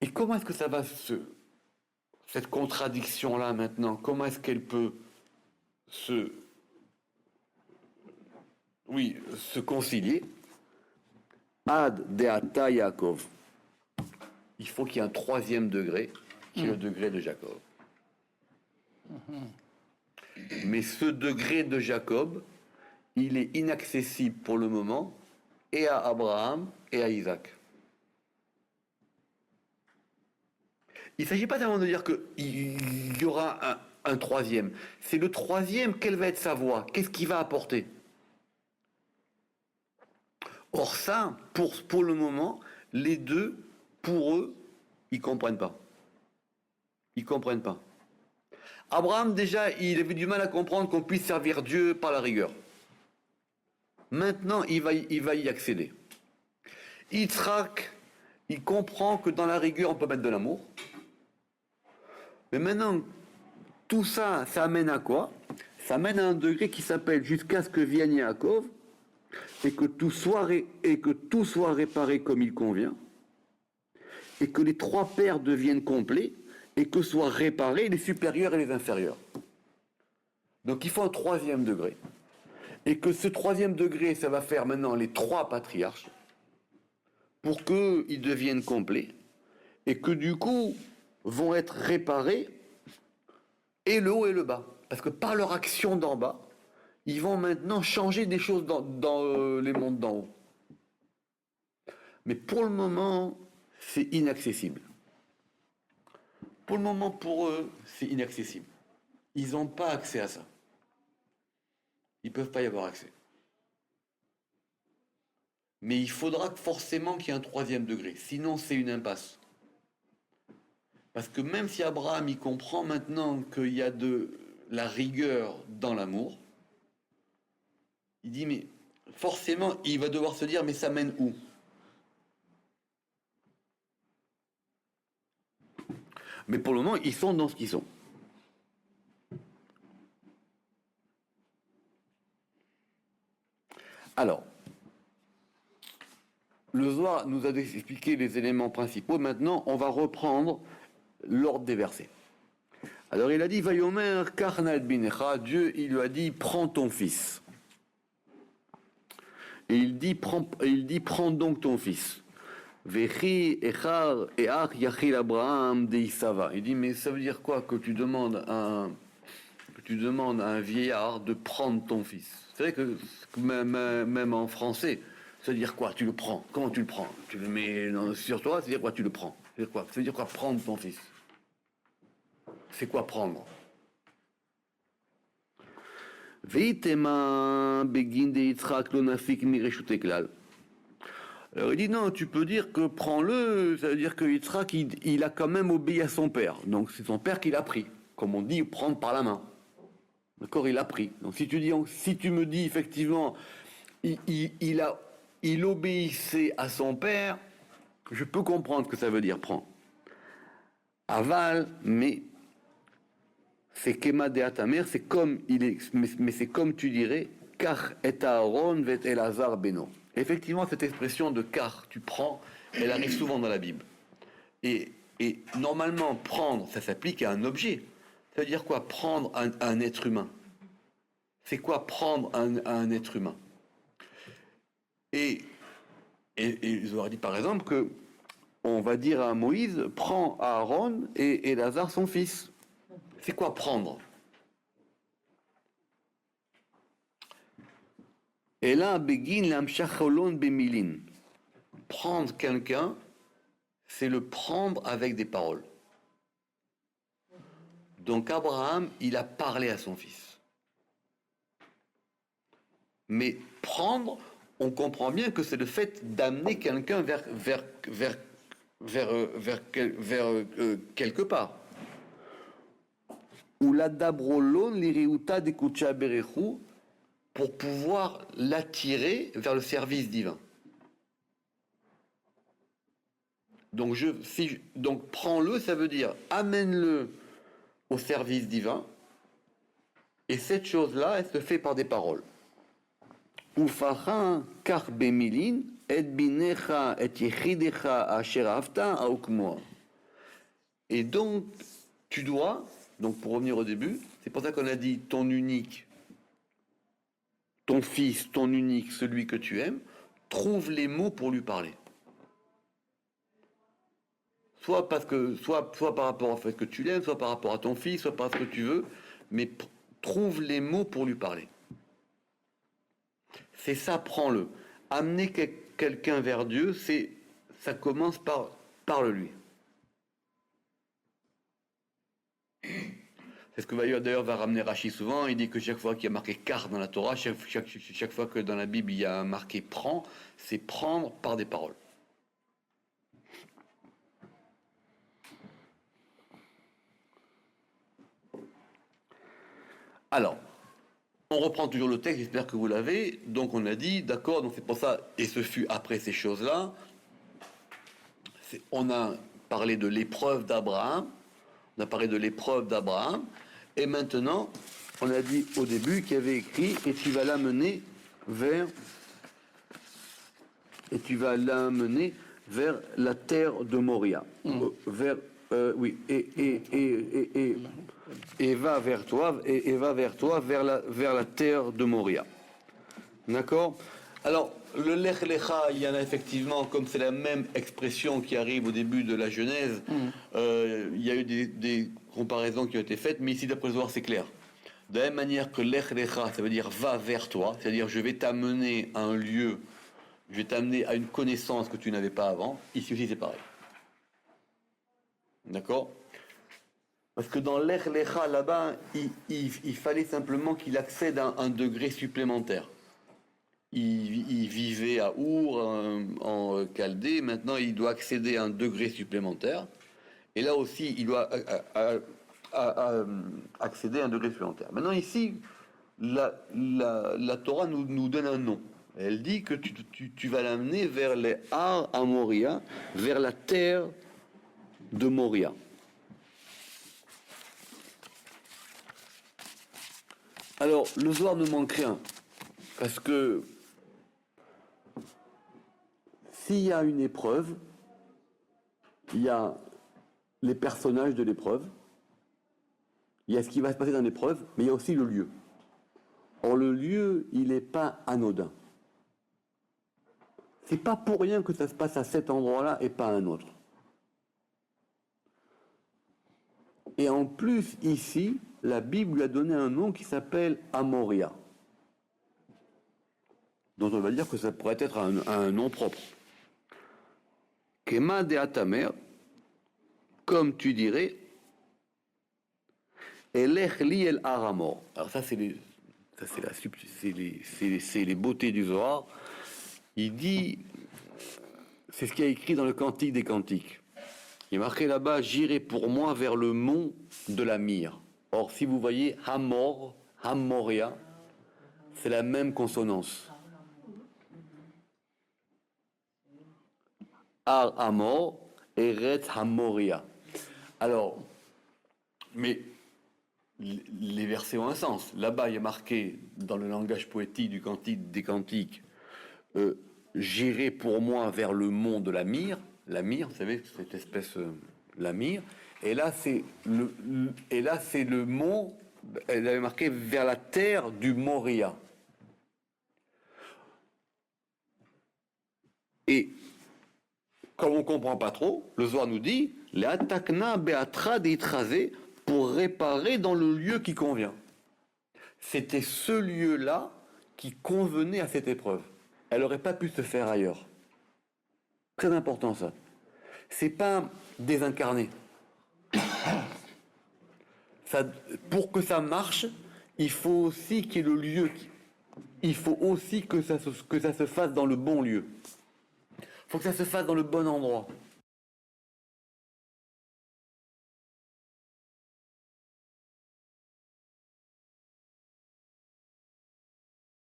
Et comment est-ce que ça va cette contradiction-là maintenant, comment est-ce qu'elle peut se concilier? Ad deata Yaakov. Il faut qu'il y ait un troisième degré, qui est le degré de Jacob. Mais ce degré de Jacob, il est inaccessible pour le moment, et à Abraham et à Isaac. Il ne s'agit pas tellement de dire qu'il y aura un troisième. C'est le troisième, quelle va être sa voix? Qu'est-ce qu'il va apporter? Or ça, pour le moment, les deux, pour eux, ils ne comprennent pas. Ils ne comprennent pas. Abraham, déjà, il avait du mal à comprendre qu'on puisse servir Dieu par la rigueur. Maintenant, il va y accéder. Yitzhak, il comprend que dans la rigueur, on peut mettre de l'amour. Mais maintenant, tout ça, ça amène à quoi? Ça amène à un degré qui s'appelle jusqu'à ce que vienne Yaakov, et que tout soit réparé comme il convient, et que les trois pères deviennent complets, et que soient réparés les supérieurs et les inférieurs. Donc il faut un troisième degré. Et que ce troisième degré, ça va faire maintenant les trois patriarches, pour qu'ils deviennent complets, et que du coup, vont être réparés, et le haut et le bas. Parce que par leur action d'en bas, ils vont maintenant changer des choses dans les mondes d'en haut. Mais pour le moment, c'est inaccessible. Pour le moment, pour eux, c'est inaccessible. Ils n'ont pas accès à ça. Ils ne peuvent pas y avoir accès. Mais il faudra forcément qu'il y ait un troisième degré. Sinon, c'est une impasse. Parce que même si Abraham, il comprend maintenant qu'il y a de la rigueur dans l'amour, il dit, mais forcément, il va devoir se dire, mais ça mène où? Mais pour le moment, ils sont dans ce qu'ils sont. Alors, le Zohar nous a expliqué les éléments principaux. Maintenant, on va reprendre l'ordre des versets. Alors, il a dit, Vayomer karna et binecha, Dieu, il lui a dit, prends ton fils. Et il dit, prends donc ton fils. Vechi echar each yachil Abraham de Isava. Il dit, mais ça veut dire quoi que tu demandes à un vieillard de prendre ton fils? C'est vrai que même en français, ça veut dire quoi? Tu le prends. Comment tu le prends? Tu le mets sur toi, ça veut dire quoi? Tu le prends. Ça veut dire quoi prendre ton fils? C'est quoi prendre? Veitema begin de Yitzhak lo nafik mireshut klal. Alors il dit non, tu peux dire que prends-le, ça veut dire que Yitzhak il a quand même obéi à son père. Donc c'est son père qui l'a pris. Comme on dit, prendre par la main. D'accord, il a pris. Donc si tu me dis effectivement, il obéissait à son père, je peux comprendre que ça veut dire prends. Aval, mais c'est Kema de Atamer, c'est comme il est, mais c'est comme tu dirais, car et Aaron vet Elazar beno. Effectivement, cette expression de car, tu prends, elle arrive souvent dans la Bible. Et normalement, prendre, ça s'applique à un objet. Ça veut dire quoi? Prendre un être humain. C'est quoi prendre un être humain? Et ils auraient dit par exemple que on va dire à Moïse, prends Aaron et Elazar son fils. C'est quoi prendre? Et là, begin l'amshacholon bemilin. Prendre quelqu'un, c'est le prendre avec des paroles. Donc Abraham, il a parlé à son fils. Mais prendre, on comprend bien que c'est le fait d'amener quelqu'un vers quelque part. Ou la dabrolon liriuta de kucha berechu, pour pouvoir l'attirer vers le service divin. Donc, donc prends-le, ça veut dire amène-le au service divin, et cette chose-là, elle se fait par des paroles. Ufacha kar bemilin et binecha et yechidecha asher avta aukmoa. Et donc, tu dois, donc pour revenir au début, c'est pour ça qu'on a dit ton unique, ton fils, ton unique, celui que tu aimes, trouve les mots pour lui parler. Soit par rapport au fait que tu l'aimes, soit par rapport à ton fils, soit par ce que tu veux, mais trouve les mots pour lui parler. C'est ça, prends-le. Amener quelqu'un vers Dieu, ça commence par parle-lui. C'est ce que d'ailleurs va ramener Rashi souvent. Il dit que chaque fois qu'il y a marqué car dans la Torah, chaque fois que dans la Bible il y a marqué prends, c'est prendre par des paroles. Alors, on reprend toujours le texte, j'espère que vous l'avez. Donc on a dit, d'accord, donc c'est pour ça, et ce fut après ces choses-là, on a parlé de l'épreuve d'Abraham, et maintenant, on a dit au début qu'il y avait écrit, et tu vas l'amener vers la terre de Moria. Et va vers toi vers la terre de Moria. D'accord? Alors, le Lech Lecha, il y en a effectivement, comme c'est la même expression qui arrive au début de la Genèse, il y a eu des comparaisons qui ont été faites, mais ici, d'après le Zohar, c'est clair. De la même manière que Lech Lecha, ça veut dire va vers toi, c'est-à-dire je vais t'amener à un lieu, je vais t'amener à une connaissance que tu n'avais pas avant, ici aussi c'est pareil. D'accord? Parce que dans l'Ech Lecha, là-bas, il fallait simplement qu'il accède à un degré supplémentaire. Il vivait à Our, en Chaldée, maintenant il doit accéder à un degré supplémentaire. Et là aussi, il doit accéder à un degré supplémentaire. Maintenant ici, la Torah nous donne un nom. Elle dit que tu vas l'amener vers les Har à Moria, vers la terre de Moria. Alors, le Zohar ne manque rien, parce que s'il y a une épreuve, il y a les personnages de l'épreuve, il y a ce qui va se passer dans l'épreuve, mais il y a aussi le lieu. Or, le lieu, il n'est pas anodin. C'est pas pour rien que ça se passe à cet endroit-là et pas à un autre. Et en plus, ici, la Bible lui a donné un nom qui s'appelle Amoria, dont on va dire que ça pourrait être un nom propre. Kema de Atamer, comme tu dirais, Elech li el Aramor. Alors ça, c'est les beautés du Zohar. Il dit, c'est ce qu'il y a écrit dans le Cantique des Cantiques. Il est marqué là-bas, j'irai pour moi vers le mont de la myrrhe. Or, si vous voyez Hamor, Hamoria, c'est la même consonance. Ar Hamor, Eretz Hamoria. Alors, mais les versets ont un sens. Là-bas, il y a marqué dans le langage poétique du Cantique des Cantiques, j'irai pour moi vers le mont de la myrrhe. La myrrhe, vous savez, cette espèce, la myrrhe. Et là, c'est le mont. Elle avait marqué vers la terre du Moria. Et comme on ne comprend pas trop, le Zohar nous dit les atakna beatra deitrasé pour réparer dans le lieu qui convient. C'était ce lieu-là qui convenait à cette épreuve. Elle n'aurait pas pu se faire ailleurs. Très important ça. C'est pas désincarné. Ça, pour que ça marche, il faut aussi qu'il y ait le lieu. Il faut aussi que ça se fasse dans le bon lieu. Il faut que ça se fasse dans le bon endroit.